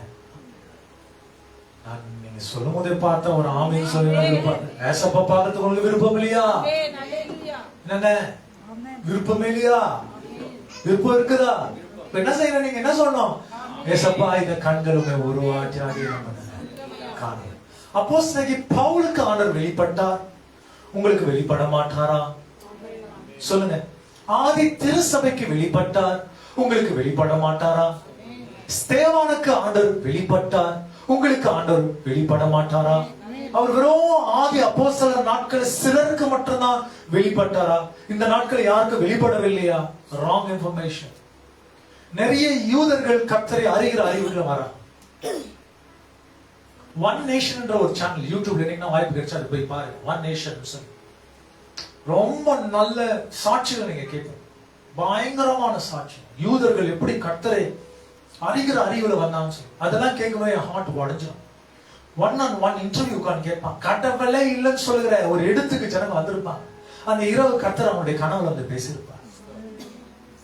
நான் நீங்க சொல்லும் போதே பார்த்தா ஒரு ஆமீன் சொல்லுங்க. ஏசப்பா பார்க்கறதுக்கு உங்களுக்கு விருப்பம் இல்லையா? என்னங்க, விருப்பம் இல்லையா? விருப்பம் இருக்குதா? என்ன செய்யற? நீங்க என்ன சொல்லணும்? ஏசப்பா இந்த கண்களுமே ஒரு வாட்டியாடி காணும். அப்போஸ்தலனாகிய பவுலுக்கு ஆண்டவர் வெளிப்பட்டார், உங்களுக்கு வெளிப்பட மாட்டாரா? சொல்லுங்க. ஆதி திருச்சபைக்கு வெளிப்பட்டார், உங்களுக்கு வெளிப்பட மாட்டாரா? ஸ்தேவானுக்கு ஆண்டவர் வெளிப்பட்டார், உங்களுக்கு ஆண்டவர் வெளிப்பட மாட்டாரா? அவர் வெறும் ஆதி அப்போஸ்தலர் நாட்கள் சிலருக்கு மட்டும்தான் வெளிப்பட்டாரா? இந்த நாட்கள் யாருக்கு வெளிப்படவில்லையா? Wrong information. நிறைய யூதர்கள் கர்த்தரை அறிகிற அறிவுல வரா. ஒன் நேஷன் என்ற ஒரு சேனல் யூடியூப்ல என்னன்னா வாய்ப்பு கிடைச்சா அது போய் பாருங்க. ஒன் நேஷன் ரொம்ப நல்ல சாட்சிகள் நீங்க கேட்போம். பயங்கரமான சாட்சி. யூதர்கள் எப்படி கர்த்தரை அறிகிற அறிவுல வந்தான்னு சொல்லி அதெல்லாம் கேட்கும்போது என் ஹார்ட் உடைஞ்சிடும். ஒன் ஆன் ஒன் இன்டர்வியூ கேட்பான். கடவுளே இல்லைன்னு சொல்லுகிற ஒரு இடத்துக்கு ஜனங்க வந்திருப்பாங்க. அந்த இரவு கர்த்தர் அவனுடைய கனவுல வந்து பேசியிருப்பார்.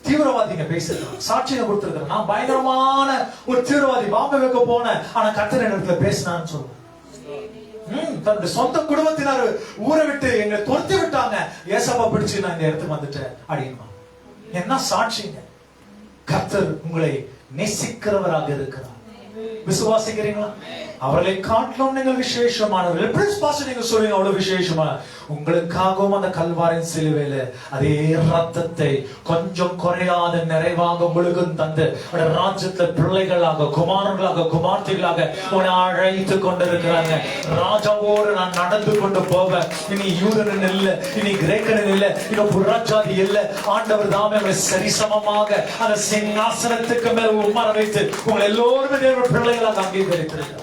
தீவிரவாதிங்க பேசிருக்காங்க, சாட்சியை கொடுத்திருக்காங்க. நான் பயங்கரமான ஒரு தீவிரவாதி, பாம்பை வைக்க போனேன், ஆனா கர்த்தர் இடத்துல பேசினான்னு சொல்லுவாங்க. தன்னுடைய சொந்த குடும்பத்தினர் ஊரை விட்டு எங்களை துரத்தி விட்டாங்க, ஏசப்பா பிடிச்சு நான் இந்த இடத்துக்கு வந்துட்டேன் அப்படின்னா என்ன சாட்சிங்க? கர்த்தர் உங்களை நேசிக்கிறவராக இருக்கிறார். விசுவாசிக்கிறீங்களா? அவர்களை காட்டிலும் நீங்கள் விசேஷமானவர்கள். பிரின்ஸ் பாஸ்டர் நீங்க சொல்லுங்க அவ்வளவு விசேஷமா. உங்களுக்காகவும் அந்த கல்வாரின் சிலுவையில அதே ரத்தத்தை கொஞ்சம் குறையாத நிறைவாக முழுகும் தந்து ராஜ்யத்துல பிள்ளைகளாக, குமாரர்களாக, குமார்த்திகளாக உன்னை அழைத்து கொண்டிருக்கிறாங்க. ராஜாவோடு நான் நடந்து கொண்டு போவேன். இனி யூதன் இல்ல, இனி கிரேக்கன் இல்ல, இனி புறஜாதி இல்ல. ஆண்டவர் தாமே உங்களை சரிசமமாக அந்த சிங்காசனத்துக்கு மேல் உட்கார வைத்து உங்களை எல்லோருமே தேவ பிள்ளைகளாக அங்கீகரித்திருக்கிறார்.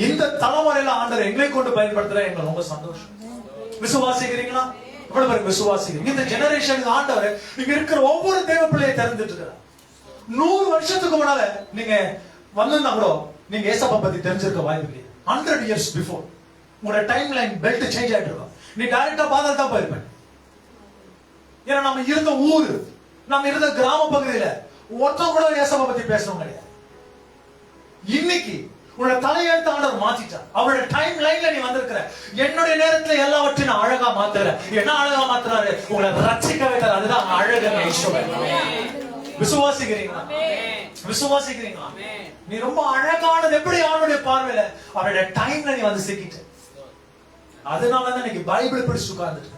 இந்த தலைமுறையில ஆண்டவர் எங்களை கொண்டு பயன்படுத்துற எங்களுக்கு ரொம்ப சந்தோஷம். விசுவாசிக்கிறீங்களா? இவ்வளவு பேருக்கு விசுவாசிக்கிறீங்க. இந்த ஜெனரேஷனுக்கு ஆண்டவர் இங்க இருக்கிற ஒவ்வொரு தேவ பிள்ளையை திறந்துட்டு இருக்கிறார். 100 வருஷத்துக்கு முன்னால நீங்க வந்திருந்தா கூட நீங்க ஏசப்பா பத்தி தெரிஞ்சிருக்க வாய்ப்பு இல்லை. 100 years before உங்களோட டைம் லைன் பெல்ட் சேஞ்ச் ஆயிட்டு இருக்கும். நீ டைரக்டா பாதாள தான் போயிருப்பேன். ஏன்னா நம்ம இருந்த ஊரு, நம்ம இருந்த கிராம பகுதியில ஒருத்தன் கூட ஏசப்பா பத்தி பேசணும் கிடையாது. இன்னைக்கு உன்னோட தலையெழுத்து ஆண்டவர் மாத்திட்டார். அவருடைய டைம் லைன்ல நீ வந்திருக்கிற. என்னுடைய நேரத்துல எல்லாவற்றையும் நான் அழகா மாத்துறேன். என்ன அழகா மாத்துறாரு? உங்களை ரட்சிக்க வைக்கிறார். அதுதான் அழகு. விசுவாசிக்கிறீங்களா? விசுவாசிக்கிறீங்களா? நீ ரொம்ப அழகானது எப்படி அவனுடைய பார்வையில அவருடைய டைம்ல நீ வந்து சிக்கிட்ட. அதனாலதான் இன்னைக்கு பைபிள் படிச்சு உட்கார்ந்துட்டு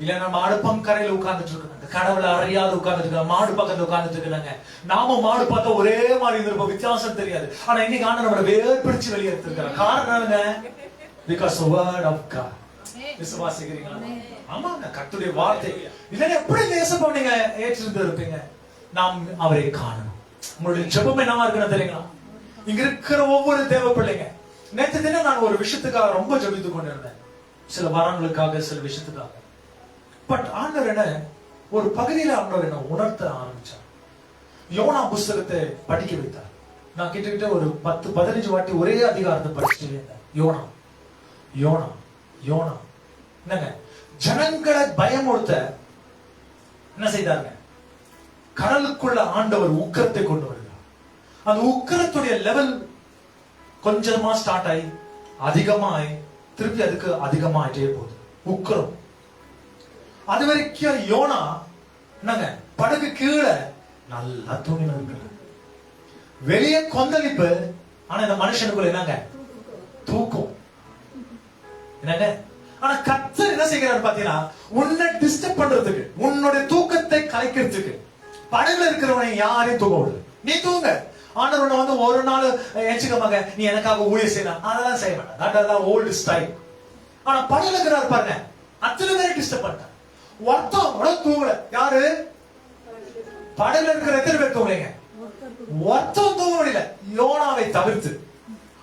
இல்ல நம்ம அடுப்பங்கரையில உட்கார்ந்துட்டு இருக்கோம். கடவுளை அறியாத உட்கார்ந்துட்டு இருக்க, மாடு பக்கத்துல உட்கார்ந்துட்டு இருக்காங்க. நாம மாடு பார்த்தா ஒரே மாதிரி இருந்திருப்போம், வித்தியாசம் தெரியாது. ஆனா இன்னைக்கு ஆண்டவர் நம்மளை வேர் பிடிச்சு வெளியே எடுத்திருக்காரு. காரணம் என்ன? Because the word of God. விசுவாசிக்கிறீங்களா? ஆமாங்க, கர்த்தருடைய வார்த்தை. இல்லைன்னா எப்படி தேசப்போ நீங்க ஏற்றிருந்து இருப்பீங்க? நாம் அவரை காணணும். உங்களுடைய ஜெபம் என்னவா இருக்குன்னு தெரியுங்களா? இங்க இருக்கிற ஒவ்வொரு தேவ பிள்ளைங்க. நேற்று தினம் நான் ஒரு விஷயத்துக்காக ரொம்ப ஜெபித்து கொண்டிருந்தேன், சில வரங்களுக்காக, சில விஷயத்துக்காக. பட் ஆண்டவர் என்ன ஒரு பகுதியில ஆண்டவர் என்ன உணர்த்த ஆரம்பிச்சார். யோனா புஸ்தகத்தை படிக்க வைத்தார். நான் கிட்டத்தட்ட ஒரு 10-15 வாட்டி ஒரே அதிகாரத்தை படிச்சுட்டு இருந்தேன். யோனா யோனா யோனா. என்னங்க, ஜனங்களை பயமுறுத்த என்ன செய்தாங்க? கடலுக்குள்ள ஆண்டவர் உக்கிரத்தை கொண்டு வருகிறார். அந்த உக்கிரத்துடைய லெவல் கொஞ்சமா ஸ்டார்ட் ஆகி அதிகமாய் திருப்பி அதுக்கு அதிகமாயிட்டே போகுது உக்கிரம். அது வரைக்கும் யோனா என்னங்க, படகு கீழே நல்லா தூங்கி இருக்கிறார். வெளியே கொந்தளிப்பு, ஆனா இந்த மனுஷனுக்குள்ள என்னங்க, தூக்கம். என்னங்க, ஆனா கர்த்தர் என்ன செய்கிறார் பாத்தீங்கன்னா, உன்னை டிஸ்டர்ப் பண்றதுக்கு, உன்னுடைய தூக்கத்தை கலைக்கிறதுக்கு படகுல இருக்கிறவனை யாரையும் தூங்க விடல. நீ தூங்க. ஆண்டவர் உன்னை வந்து ஒரு நாள் ஏச்சுக்கமாங்க, நீ எனக்காக ஊழியம் செய்யணும், அதெல்லாம் செய்ய மாட்டேன். அதெல்லாம் ஓல்டு ஸ்டைல். ஆனா படகுல இருக்கிறார் பாருங்க, அத்தனை பேரை டிஸ்டர்ப் பண்ணிட்டார். ஒருத்தம் தூங்கல. யாரு? படகுல இருக்கிற எத்தனை பேர் தூங்கலைங்க? ஒருத்தம் தூங்க முடியல, யோனாவை தவிர்த்து.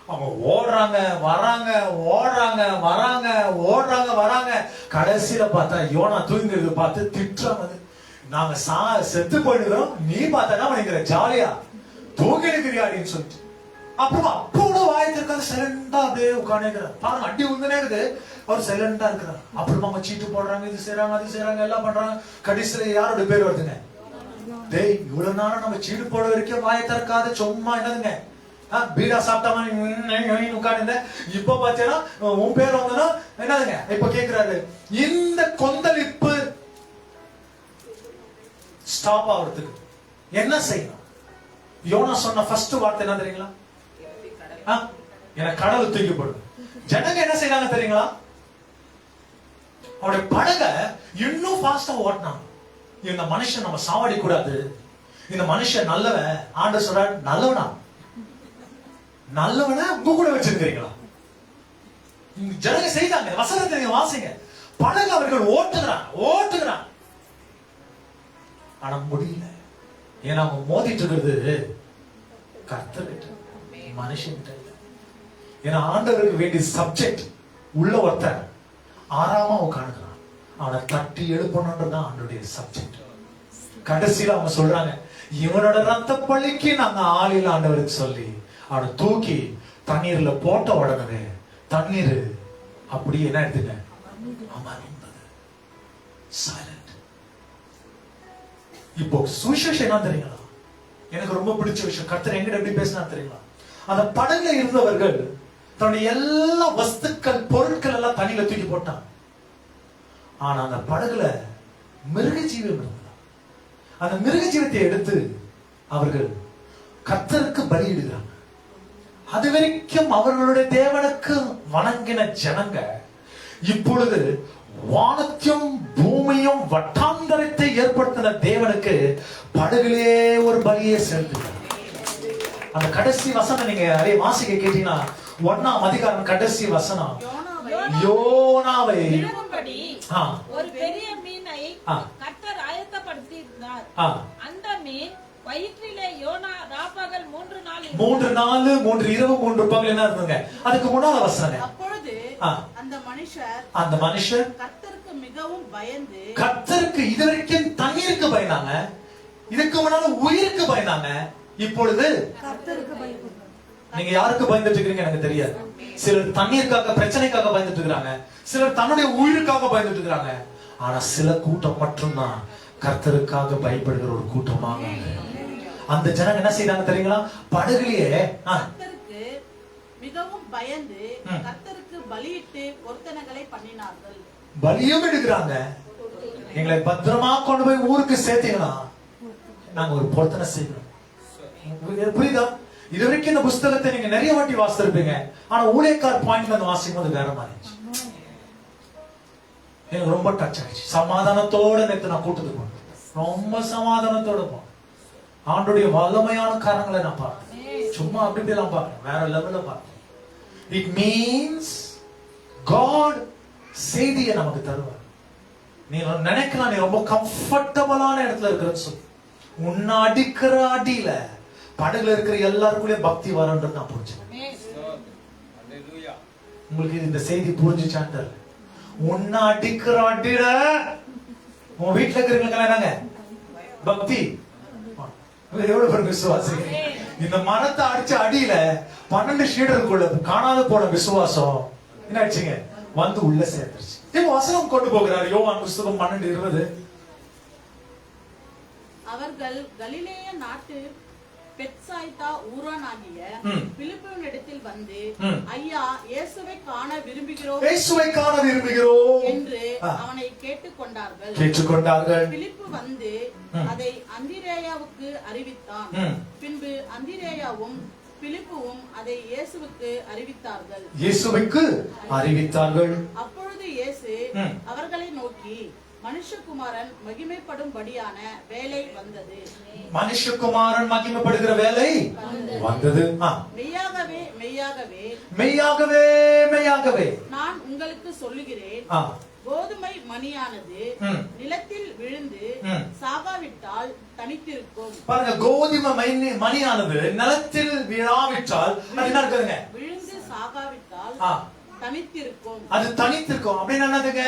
அவங்க ஓடுறாங்க வராங்க, ஓடுறாங்க வராங்க, ஓடுறாங்க வராங்க. கடைசியில பார்த்தா யோனா தூங்கிறது பார்த்து திட்டுறாங்க. நாங்க செத்து போயிடுறோம், நீ பார்த்தா பண்ணிக்கிற ஜாலியா தூங்கி இருக்கிறியாடின்னு சொல்லிட்டு. அப்புறம் அப்போட வாயத்திற்காக சைலண்டா அப்படியே உட்காந்துக்கிறார். பாருங்க, அடி உந்துனே இருக்குது, அவர் சைலண்டா இருக்கிறார். அப்புறமா அவங்க சீட்டு போடுறாங்க, இது செய்யறாங்க, அது செய்யறாங்க, எல்லாம் பண்றாங்க. கடைசியில யாரோட பேர் வருதுங்க? டேய், இவ்வளவு நாளும் நம்ம சீட்டு போட வரைக்கும் வாய திறக்காத சும்மா என்னதுங்க, பீடா சாப்பிட்டாம உட்காந்து, இப்ப பாத்தீங்கன்னா உன் பேர் வந்தா என்னதுங்க? இப்ப கேக்குறாரு. இந்த கொந்தளிப்பு ஸ்டாப் ஆகுறதுக்கு என்ன செய்யணும்? யோனா சொன்ன ஃபர்ஸ்ட் வார்த்தை என்ன தெரியுங்களா? எனக்கு கடவுள் தூக்கி போடு. ஜனங்க என்ன செய்யறாங்க தெரியுங்களா? அவருடைய படகை இன்னும் ஃபாஸ்டா ஓட்டினாங்க. இந்த மனுஷன் நம்ம சாவடி கூடாது, இந்த மனுஷன் நல்லவன். ஆண்டவர் சொல்றார், நல்லவனா? நல்லவன உங்க கூட வச்சிருக்கீங்களா? ஜனங்க செய்தாங்க. வசனத்தை நீங்க வாசிங்க. படகு அவர்கள் ஓட்டுகிறான். ஆனா முடியல. ஏன்னா அவங்க மோதிட்டு இருக்கிறது கர்த்தர்கிட்ட, மனுஷன்கிட்ட இல்ல. ஏன்னா ஆண்டவருக்கு வேண்டிய சப்ஜெக்ட் உள்ள ஒருத்தர் ஆறாம உட்காந்துக்கிறான். அவனை தட்டி எழுப்பணும்ன்றதுதான் ஆண்டோடைய சப்ஜெக்ட். கடைசியில அவங்க சொல்றாங்க, இவனோட ரத்த பள்ளிக்கு நாங்க ஆளில் ஆண்டவருக்கு சொல்லி அவனை தூக்கி தண்ணீர்ல போட்ட உடனே தண்ணீர் அப்படி என்ன எடுத்துங்க அமர்ந்தது. சைலண்ட். இப்போ சுவிசேஷம் என்ன தெரியுங்களா? எனக்கு ரொம்ப பிடிச்ச விஷயம், கர்த்தர் எங்கிட்ட எப்படி பேசினா தெரியுங்களா? அந்த படகுல இருந்தவர்கள் தன்னுடைய எல்லா வஸ்துக்கள் பொருட்கள் எல்லாம் தண்ணியில தூக்கி போட்டான். ஆனா அந்த படகுல மிருக ஜீவம் இருந்தது. அந்த மிருக ஜீவத்தை எடுத்து அவர்கள் கர்த்தருக்கு பலியிடுகிறாங்க. அது வரைக்கும் அவர்களுடைய தேவனுக்கு வணங்கின ஜனங்க இப்பொழுது வானத்தையும் பூமியும் வட்டாந்தரத்தை ஏற்படுத்தின தேவனுக்கு படகுலே ஒரு பலியை செலுத்துகிறார். அந்த கடைசி வசனம் நீங்க நிறைய வாசிக்க கேட்டீங்கன்னா 1ஆம் அதிகாரம் கடைசி வசனம், யோனாவை ஒரு பெரிய மீனை கர்த்தர் ஆயத்தப்படுத்தி இருந்தார். அந்த மீன் வயிற்றிலே யோனா ராப்பகல் 3 நாள் 3 இரவு 3 பகல் என்ன இருந்தங்க. அதுக்கு முன்னால வசனம், அப்பொழுது அந்த மனுஷர் கர்த்தருக்கு மிகவும் பயந்து, கர்த்தருக்கு இதுவரைக்கும் தண்ணீருக்கு பயந்தாங்க, இதுக்கு முன்னால உயிருக்கு பயந்தாங்க, இப்பொழுது கர்த்தருக்கு பயந்து. நீங்க யாருக்கு பயந்துட்டு இருக்கீங்க எனக்கு தெரியாது. சிலர் தண்ணீருக்காக பிரச்சனைக்காக பயந்துட்டு இருக்காங்க, சிலர் தன்னுடைய உயிருக்காக பயந்துட்டு இருக்காங்க. ஆனா சில கூட்டம் மட்டும்தான் கர்த்தருக்காக பயப்படுகிற ஒரு கூட்டமாக. அந்த ஜனங்க என்ன செய்யறாங்க தெரியுங்களா? படகுலயே கர்த்தருக்கு மிகவும் பயந்து கர்த்தருக்கு பலியிட்டு பொருத்தனைகளை பண்ணினார்கள். பலியும் எடுக்கிறாங்க. எங்களை பத்திரமா கொண்டு போய் ஊருக்கு சேர்த்தீங்கன்னா நாங்க ஒரு பொருத்தனை செய்யணும். புரியுதா? இது வரைக்கும் இந்த புஸ்தகத்தை நீங்க நிறைய வாட்டி வாசித்திருப்பீங்க. ஆனா ஊழியக்கார் பாயிண்ட்ல இருந்து வாசிக்கும் போது வேற மாதிரி எனக்கு ரொம்ப டச் ஆயிடுச்சு. சமாதானத்தோட நேற்று நான் கூட்டத்துக்கு போனேன். ரொம்ப சமாதானத்தோட போனேன். ஆண்டுடைய வல்லமையான காரணங்களை நான் பார்த்தேன். சும்மா அப்படி எல்லாம் பார்த்தேன், வேற லெவல்ல பார்த்தேன். இட் மீன்ஸ் காட் செய்தியை நமக்கு தருவார். நீ நினைக்கலாம் நீ ரொம்ப கம்ஃபர்டபுளான இடத்துல இருக்கிறன்னு சொல்லி, உன்னை அடிக்கிற அடியில படகுல இருக்கிற எல்லாருக்குள்ளே பக்தி வரன்றது நான் புரிஞ்சேன். உங்களுக்கு இந்த செய்தி புரிஞ்சுச்சான்னு தெரியல. உன்னை அடிக்கிற அடியில உன் வீட்டுல இருக்கிறவங்களுக்கு என்னங்க பக்தி. எவ்வளவு பேர் விசுவாசி? இந்த மரத்தை அடிச்ச அடியில 12 சீடருக்குள்ள காணாத போன விசுவாசம் என்ன ஆச்சுங்க, வந்து உள்ள சேர்ந்துருச்சு. இப்ப வசனம் கொண்டு போகிறார் யோவான் புஸ்தகம் 12:20. அவர்கள் கலிலேய நாட்டு பெத்சாய்தா ஊரானாகிய பிலிப்புவினிடத்தில் வந்து, ஐயா, இயேசுவை காண விரும்புகிறோம் என்று அவனை கேட்டுக்கொண்டார்கள். பிலிப்பு வந்து அதை அந்திரேயாவுக்கு அறிவித்தான். பின்பு அந்திரேயாவும் பிலிப்புவும் அதை இயேசுவுக்கு அறிவித்தார்கள். அப்பொழுது இயேசு அவர்களை நோக்கி, மனுஷகுமாரன் மகிமைப்படும்படியான வேலை வந்தது. மனுஷகுமாரன் மகிமைப்படுகிற வேலை வந்தது. மெய்யாகவே மெய்யாகவே மெய்யாகவே நான் உங்களுக்கு சொல்லுகிறேன், கோதுமை மணியானது நிலத்தில் விழுந்து சாகாவிட்டால் தனித்திருக்கும். பாருங்க, கோதுமை மணியானது நிலத்தில் விழாவிட்டால் அது என்ன இருக்குதுங்க, விழுந்து சாகாவிட்டால் தனித்திருக்கும். அது தனித்திருக்கும் அப்படின்னு என்னதுங்க?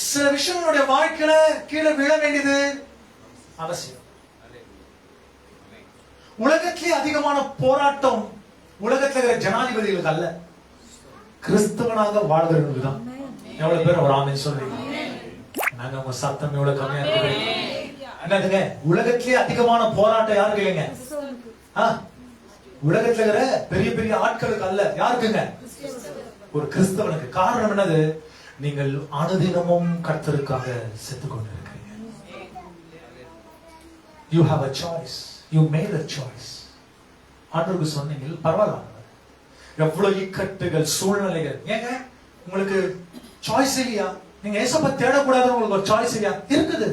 சில விஷயங்களுடைய வாழ்க்கையில கீழே விழ வேண்டியது அவசியம். உலகத்திலே அதிகமான போராட்டம் உலகத்தில் இருக்கிற ஜனாதிபதிகளுக்கு அல்ல, கிறிஸ்தவனாக வாழ்கிறவங்களுக்கு தான். எவ்வளவு பேர் ஒரு ஆமென் சொல்றீங்க? நாங்க உங்க சத்தம் எவ்வளவு கம்மியா இருக்கு. என்னதுங்க, உலகத்திலே அதிகமான போராட்டம் யாருக்கு இல்லைங்க? உலகத்துல இருக்கிற பெரிய பெரிய ஆட்களுக்கு அல்ல, யாருக்குங்க? ஒரு கிறிஸ்தவனுக்கு. காரணம் என்னது? நீங்கள் அனுதினமும் கர்த்தருக்காக செத்து கொண்டிருக்கிறீங்க. You have a choice. You made a choice. ஆண்டவருக்கு சொன்னீங்க பரவாயில்ல, எவ்வளவு இக்கட்டுகள் சூழ்நிலைகள், ஏங்க உங்களுக்கு சாய்ஸ் இல்லையா? நீங்க ஏசப்பா தேடக்கூடாதுன்னு உங்களுக்கு ஒரு சாய்ஸ் இல்லையா? இருக்குது.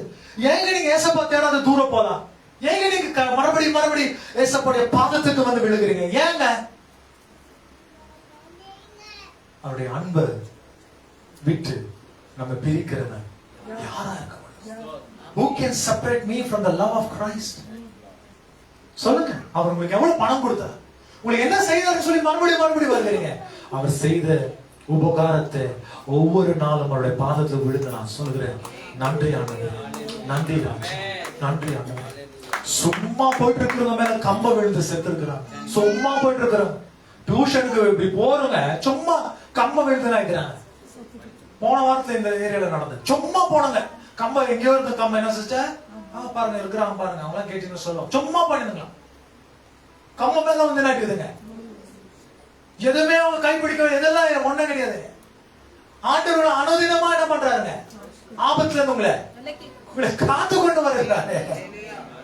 ஏங்க நீங்க ஏசப்பா தேடாத தூரம் போலாம்? ஏங்க நீங்க மறுபடி ஏசப்பாடைய பாதத்துக்கு வந்து விழுகிறீங்க? ஏங்க? அவருடைய அன்பை விட்டு நம்ம பிரிக்கிறவன் யாரா இருக்க முடியும்? Who can separate me from the love of Christ? சொல்லுங்க. அவர் உங்களுக்கு எவ்வளவு பணம் கொடுத்தார், உங்களுக்கு என்ன செய்தார்னு சொல்லி மறுபடியும் வருகிறீங்க. அவர் செய்த உபகாரத்தை ஒவ்வொரு நாளும் அவருடைய பாதத்தில் விழுந்து நான் சொல்கிறேன், நன்றி ஆண்டவரே, நன்றி நன்றி ஆண்டவரே. சும்மா போயிட்டு இருக்கிறவங்க மேல கம்ப விழுந்து செத்து இருக்கிறாங்க. சும்மா போயிட்டு இருக்கிறாங்க, டியூஷனுக்கு இப்படி போறவங்க சும்மா கம்ப விழுந்து நினைக்கிறாங்க. போன வாரத்துல இந்த ஏரியால நடந்தது. சும்மா போனங்க, கம்ப எங்கேயோ இருந்த கம்ப என்ன சிஸ்டர் பாருங்க இருக்கிறாங்க பாருங்க, அவங்க கேட்டீங்கன்னு சொல்லுவோம். சும்மா பண்ணுங்க, கம்ப மேல வந்து நாட்டுதுங்க. எதுவுமே அவங்க கைப்பிடிக்க, எதெல்லாம் ஒண்ணும் கிடையாது. ஆண்டவரோட அனுதினமா என்ன பண்றாருங்க, ஆபத்துல இருந்து உங்களை காத்து கொண்டு வருகிறாரு.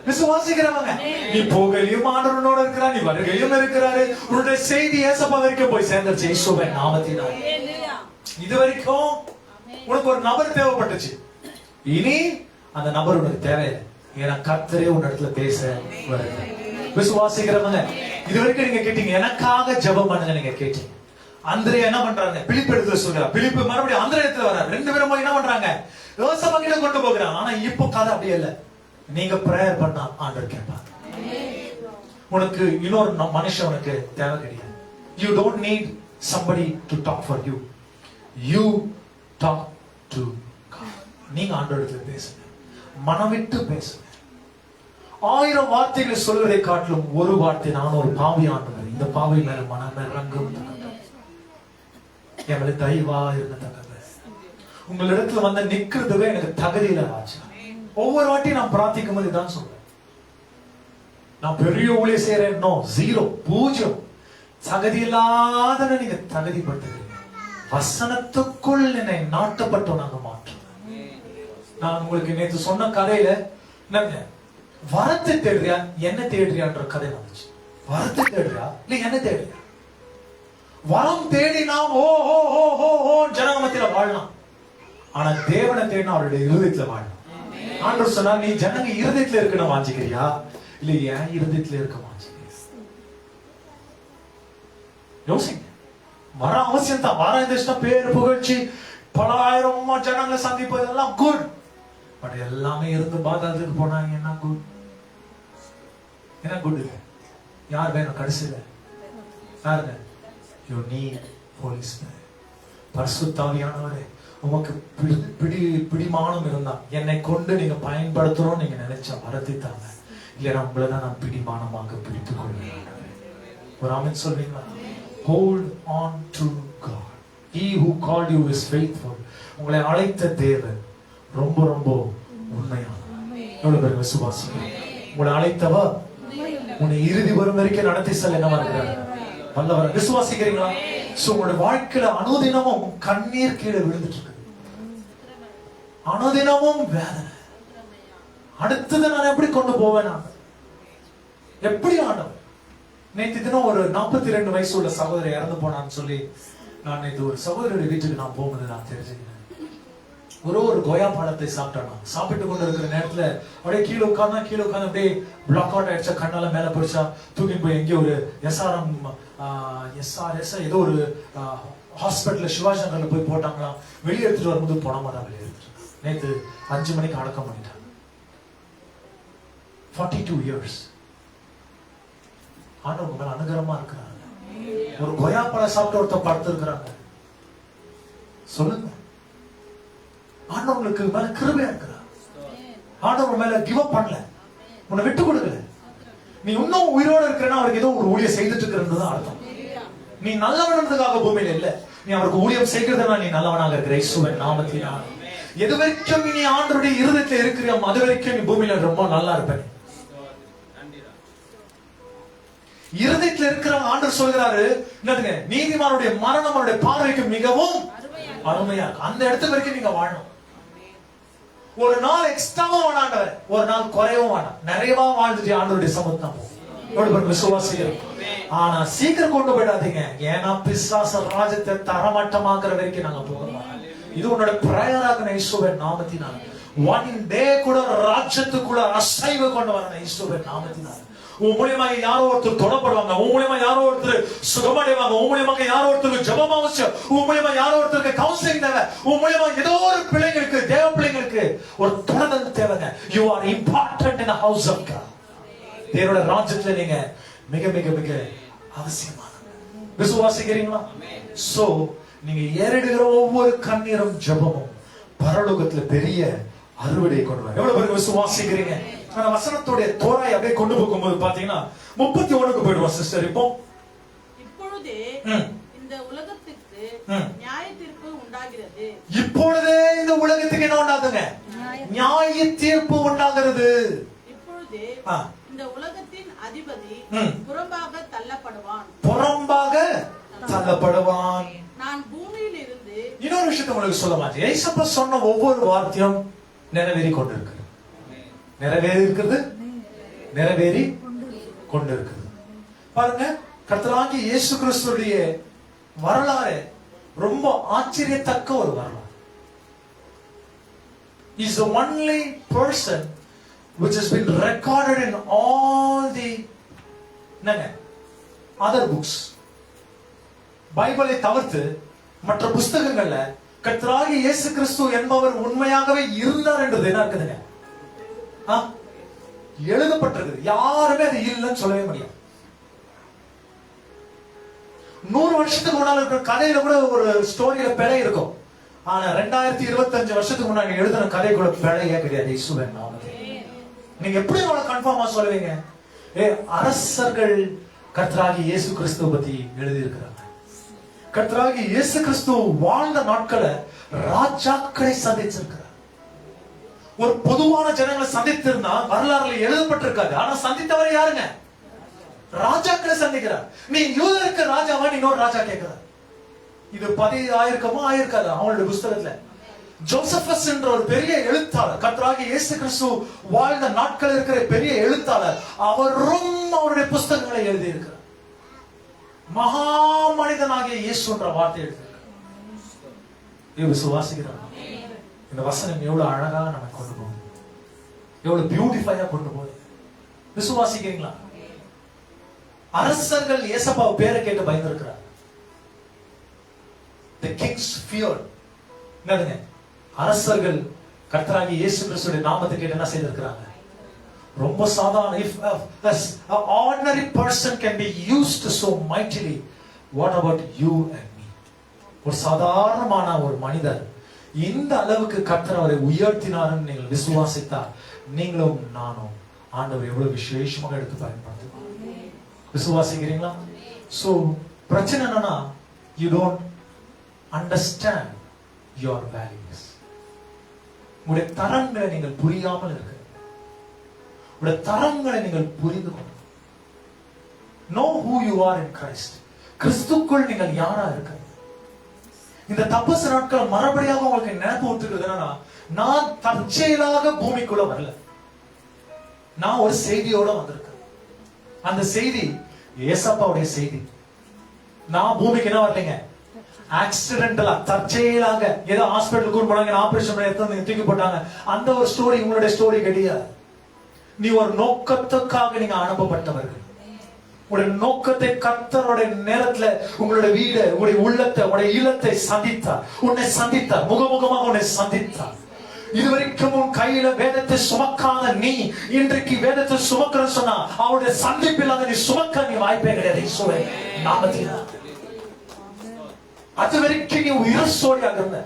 விசுவாசிக்கிறவங்க, நீ போகையிலும் ஆண்டவரோட இருக்கிறா, நீ வருகையிலும் இருக்கிறாரு. உன்னுடைய செய்தி ஏசப்பா வரைக்கும் போய் சேர்ந்துருச்சு இயேசுவின் நாமத்தினால். இது வரைக்கும் உனக்கு ஒரு நபர் தேவைப்பட்டுச்சு, இனி அந்த நபர் உனக்கு தேவையில்லை. ஏன்னா கர்த்தரே உன் இடத்துல பேச வருகிறார். விசுவாசிக்கிறவங்க, இது வரைக்கும் நீங்க கேட்டீங்க, எனக்காக ஜெபம் பண்ணுங்க நீங்க கேட்டீங்க. அந்திரேயா என்ன பண்றாங்க, பிலிப்பு இடத்துல சொல்றா, பிலிப்பு மறுபடியும் அந்திரேயா இடத்துல வர்றாரு. ரெண்டு பேரும் என்ன பண்றாங்க, யோசேப்பு கிட்ட கொண்டு போகிறாங்க. ஆனா இப்போ கதை அப்படியே இல்ல. நீங்க பிரேயர் பண்ணா ஆண்டவர் கேட்பார். உனக்கு இன்னொரு மனுஷன் உனக்கு தேவை கிடையாது. You don't need somebody to talk for you. You talk to God. நீங்க ஆண்டவரிடத்துல பேசுங்க, மனவிட்டு பேசுங்க. 1000 வார்த்தைகளை சொல்வதை காட்டிலும் ஒரு வார்த்தை, நான் ஒரு பாவி ஆண்டவர், இந்த பாவி மேல மனம் இறங்கும் என் மேல தயவா இருந்த தகவல், உங்களிடத்துல வந்து நிக்கிறதுவே எனக்கு தகுதியில ஆச்சு. ஒவ்வொரு வாட்டியும் நான் பிரார்த்திக்கும் போது தான் சொல்றேன், நான் பெரிய ஊழிய செய்யறேன், நோ, 0, 0. தகுதி இல்லாத நீங்க தகுதிப்படுத்துகிறீங்க. வசனத்துக்குள் என்னை நாட்டப்பட்டவனாக மாற்றும். நான் உங்களுக்கு நேற்று சொன்ன கதையில என்னங்க, வரத்தை தேடுறியா என்ன தேடுறியான்ற கதை வந்துச்சு. வரத்தை தேடுறியா இல்ல என்ன தேடுறியா? வரம் தேடி நாம் ஓ ஓ ஓ ஓ ஓ ஜனமத்தில வாழலாம், ஆனா தேவனை தேடினா அவருடைய இருதயத்துல வாழலாம். ஆண்டவர் சொன்னா, நீ ஜனங்க இருதயத்துல இருக்கணும் வாஞ்சிக்கிறியா இல்ல என் இருதயத்துல இருக்க வாஞ்சிக்கிறியா? யோசிங்க. வர அவசியம் தான், வர இருந்துச்சுன்னா பேர் புகழ்ச்சி பல ஆயிரம் ஜனங்களை சந்திப்பது எல்லாம் குட். பட் எல்லாமே இருந்து பாதாளத்துக்கு போனாங்க, என்ன குட்? என்ன குட்? யார் வேணும் கடைசியில? யாருங்க? You need Holy Spirit. பரிசுத்த ஆவியானவரே, உமக்கு பிடிமானம் இருந்தா என்னை கொண்டு நீங்க பயன்படுத்தணும் நீங்க நினைச்சா வரத்தை தாங்க, இல்ல நம்மளதான் நான் பிடிமானமாக பிடித்துக் கொள்வேன். ஒரு ஆமென் சொல்வீங்களா? Hold on to God. He who called you is faithful. உங்களை அழைத்த தேவன் ரொம்ப ரொம்ப உண்மையானவர். எவ்வளவு பேர் விசுவாசிக்கிறீங்க? உங்களை அழைத்தவா உன்னை இறுதி வரும் வரைக்கும் நடத்தி செல்ல என்னவா இருக்கிறார்? வல்லவர். விசுவாசிக்கிறீங்களா? சோ உங்களுடைய வாழ்க்கையில அனுதினமும் கண்ணீர் கீழே விழுந்துட்டு இருக்கு, அனுதினமும் வேதனை. அடுத்தது நான் எப்படி கொண்டு போவேன்? எப்படி ஆண்டவர்? நேற்று தினம் ஒரு 42 வயசு உள்ள சகோதரி இறந்து போனான்னு சொல்லி நான் நேற்று ஒரு சகோதரியுடைய வீட்டுக்கு நான் போகும்போது நான் தெரிஞ்சுக்கிறேன். ஒரு கொயா பழத்தை சாப்பிட்டானா, சாப்பிட்டு கொண்டு இருக்கிற நேரத்துல அப்படியே கீழே உட்கார்ந்து அப்படியே பிளாக் அவுட் ஆயிடுச்சா, கண்ணால மேல போயிடுச்சா, தூக்கி போய் எங்கேயோ ஒரு SRS ஏதோ ஒரு ஹாஸ்பிட்டல்ல சிவாஜி நகர்ல போய் போட்டாங்களா. வெளியே எடுத்துட்டு வரும்போது போனாமா தான் வெளியே எடுத்துட்டு நேற்று 5 மணிக்கு அடக்கம் பண்ணிட்டாங்க. 42 years. ஆண்டவர் மேல அனுகிரகமா இருக்கிறாங்க. ஒரு கொயா பழம் சாப்பிட்டு ஒருத்தர் படுத்து இருக்கிறாங்க. சொல்லுங்க, ஆண்டவங்களுக்கு மேல கிருபையா இருக்கிறார். ஆண்டவர் மேல கிவ் அப் பண்ணல, உன்னை விட்டு கொடுக்கல. நீ இன்னும் உயிரோட இருக்கிறன்னா அவருக்கு ஏதோ ஒரு ஊழியம் செய்துட்டு இருக்கிறது அர்த்தம். நீ நல்லவனதுக்காக பூமியில இல்ல, நீ அவருக்கு ஊழியம் செய்கிறதுனா நீ நல்லவனாக இருக்கிற இயேசுவின் நாமத்தினால். எது வரைக்கும் நீ ஆண்டவருடைய இருதயத்துல இருக்கிறியோ அது வரைக்கும் நீ பூமியில ரொம்ப நல்லா இருப்ப. இருதயத்துல இருக்கிற ஆண்டவர் சொல்கிறாரு, என்னதுங்க, நீதிமானுடைய மரணம் அவருடைய பார்வைக்கு மிகவும் அருமையா இருக்கு. அந்த இடத்து வரைக்கும் நீங்க வாழணும். ஒரு நாள் எக்ஸ்ட்ராவும் வேணாண்டவர், ஒரு நாள் குறையவும் வேணாம், நிறையவா வாழ்ந்துட்டு ஆண்டவருடைய சமூகத்தான் போகும். விசுவாசிகள். ஆனா சீக்கிரம் கொண்டு போயிடாதீங்க, ஏன்னா பிசாச ராஜ்யத்தை தரமட்டமாக்குற வரைக்கும் நாங்க போகணும். இது உன்னோட பிரேயராக இயேசுவின் நாமத்தினால ஒன் டே கூட ராஜ்யத்துக்குள்ள அசைவு கொண்டு வரணும் இயேசுவின் நாமத்தினால. உன் மூலியமா யாரோ ஒருத்தர் தொடப்படுவாங்க, உன் மூலியமா யாரோ ஒருத்தர் சுகமடைவாங்க, உன் மூலியமா யாரோ ஒருத்தருக்கு ஜெபம் அவசியம், உன் மூலியமா யாரோ ஒருத்தருக்கு கவுன்சிலிங் தேவை, உன் மூலியமா ஏதோ ஒரு பிள்ளைங்களுக்கு, தேவ பிள்ளைங்களுக்கு ஒரு தொடர்ந்து தேவைங்க. You are important in a house of God. தேவனுடைய ராஜ்யத்துல நீங்க மிக மிக மிக அவசியமானவங்க. விசுவாசிக்கிறீங்களா? சோ நீங்க ஏறிடுகிற ஒவ்வொரு கண்ணீரும் ஜெபமும் பரலோகத்துல பெரிய அறுவடை கொண்டு வரும். எவ்வளவு பேருக்கு விசுவாசிக்கிறீங்க? அந்த வசனத்துடைய தோராய் அப்படியே கொண்டு போகும்போது பாத்தீங்கன்னா 31க்கு போயிடுவோம் சிஸ்டர். இப்பொழுதே இந்த உலகத்துக்கு நியாய தீர்ப்பு உண்டாகிறது. இப்பொழுதே இந்த உலகத்துக்கு என்ன உண்டாகுங்க? நியாய தீர்ப்பு உண்டாகிறது. இப்பொழுதே இந்த உலகத்தின் அதிபதி புறம்பாக தள்ளப்படுவான். புறம்பாக தள்ளப்படுவான். நான் பூமியில் இருந்து இன்னொரு விஷயத்தை உங்களுக்கு சொல்ல மாட்டேன். ஏசப்பா சொன்ன ஒவ்வொரு வார்த்தையும் நிறைவேறி கொண்டிருக்கிறது. நிறைவேறி இருக்கிறது, நிறைவேறி கொண்டிருக்கிறது. பாருங்க, கர்த்தராகிய இயேசு கிறிஸ்துவுடைய வரலாறு ரொம்ப ஆச்சரியத்தக்க ஒரு வரலாறு. He is the only person which has been recorded in all the other books. பைபிளை தவிர்த்து மற்ற புஸ்தகங்கள்ல கர்த்தராகிய இயேசு கிறிஸ்து என்பவர் உண்மையாகவே இருந்தார் என்றது என்ன இருக்குதுங்க? எழுதப்பட்டிருக்கு. யாருமே அது இல்லைன்னு சொல்லவே முடியாது. 100 வருஷத்துக்கு முன்னால இருக்கிற கதையில கூட ஒரு ஸ்டோரியில பிழை இருக்கும். ஆனா 2025 வருஷத்துக்கு முன்னாடி எழுதின கதைக்குள்ள பிழையே கிடையாது. இயேசுவின் நாமத்தில் நீங்க எப்படி அவ்வளவு கன்ஃபார்மா சொல்லுவீங்க? அரசர்கள் கர்த்தராகிய இயேசு கிறிஸ்துவ பத்தி எழுதி இருக்கிறாங்க. கர்த்தராகிய இயேசு கிறிஸ்து வாழ்ந்த நாட்களை ராஜாக்களை சந்திச்சிருக்கிறார். ஒரு பொதுவான ஜனங்களை சந்தித்திருந்தா வரலாறுல எழுதப்பட்டிருக்காது. ஆனா சந்தித்தவர் யாருங்க? ராஜாக்களை சந்திக்கிறார். நீ யூதருக்கு ராஜாவா? இன்னொரு ராஜா கேட்கிறார். இது 10 ஆயிருக்கமா ஆயிருக்காது அவங்களுடைய புஸ்தகத்துல. ஜோசபஸ் என்ற ஒரு பெரிய எழுத்தாளர், கர்த்தராகிய இயேசு கிறிஸ்து வாழ்ந்த நாட்கள் இருக்கிற பெரிய எழுத்தாளர், அவரும் அவருடைய புஸ்தகங்களை எழுதி இருக்கிறார். மகா மனிதனாகிய இயேசுன்ற வார்த்தை எழுதியிருக்கிறார். விசுவாசிக்கிறார். இந்த வசனம் எவ்வளவு அழகா நம்ம கொண்டு போகுது, எவ்வளவு பியூட்டிஃபையா கொண்டு போகுது. விசுவாசிக்கிறீங்களா? அரசர்கள் ஏசப்பா பேரை கேட்டு பயந்திருக்கிறார். The kings feared. என்னதுங்க? அரசர்கள் கர்த்தராகிய இயேசு கிறிஸ்துவின் நாமத்தை கேட்டு என்ன செய்திருக்கிறாங்க? ரொம்ப சாதாரண. If an ordinary person can be used so mightily, what about you and me? ஒரு சாதாரணமான ஒரு மனிதர் இந்த அளவுக்கு கர்த்தர் அவரை உயர்த்தினார்னு நீங்கள் விசுவாசித்தால் நீங்களும் நானும் ஆண்டவர் எவ்வளவு விசேஷமாக எடுத்து பயன்படுத்துவாங்க. விசுவாசிக்கிறீங்களா? சோ பிரச்சனை என்னன்னா, you don't understand your values. உங்களுடைய தரங்களை நீங்கள் புரியாமல் இருக்க, உங்களுடைய தரங்களை நீங்கள் புரிந்து கொள்ள. Know who you are in Christ. கிறிஸ்துக்குள் நீங்கள் யாரா இருக்க. இந்த தபசு நாட்கள் மறுபடியாக உங்களுக்கு நினைப்பு விட்டுக்கிறது என்னன்னா, நான் தற்செயலாக பூமிக்குள்ள வரல, நான் ஒரு செய்தியோட வந்திருக்கேன். அந்த செய்தி ஏசப்பாவுடைய செய்தி. நான் பூமிக்கு என்ன வரலைங்க, ஆக்சிடென்டலா தற்செயலாக ஏதோ ஹாஸ்பிட்டலுக்கு போனாங்க, ஆபரேஷன் பண்ணி எடுத்து தூக்கி போட்டாங்க, அந்த ஒரு ஸ்டோரி உங்களுடைய ஸ்டோரி கிடையாது. நீ ஒரு நோக்கத்துக்காக நீங்க அனுப்பப்பட்டவர்கள். உங்களுடைய நோக்கத்தை கர்த்தருடைய நேரத்துல உங்களுடைய வீடு, உங்களுடைய உள்ளத்தை, உங்களுடைய இல்லத்தை சந்தித்தார். உன்னை சந்தித்தார், முகமுகமாக உன்னை சந்தித்தார். இதுவரைக்கும் உன் கையில வேதத்தை சுமக்காத நீ இன்றைக்கு வேதத்தை சுமக்கிறன்னு சொன்னா அவருடைய சந்திப்பில்லாத நீ சுமக்க நீ வாய்ப்பே கிடையாது. அது வரைக்கும் நீ உயிரோடியாக இருந்த.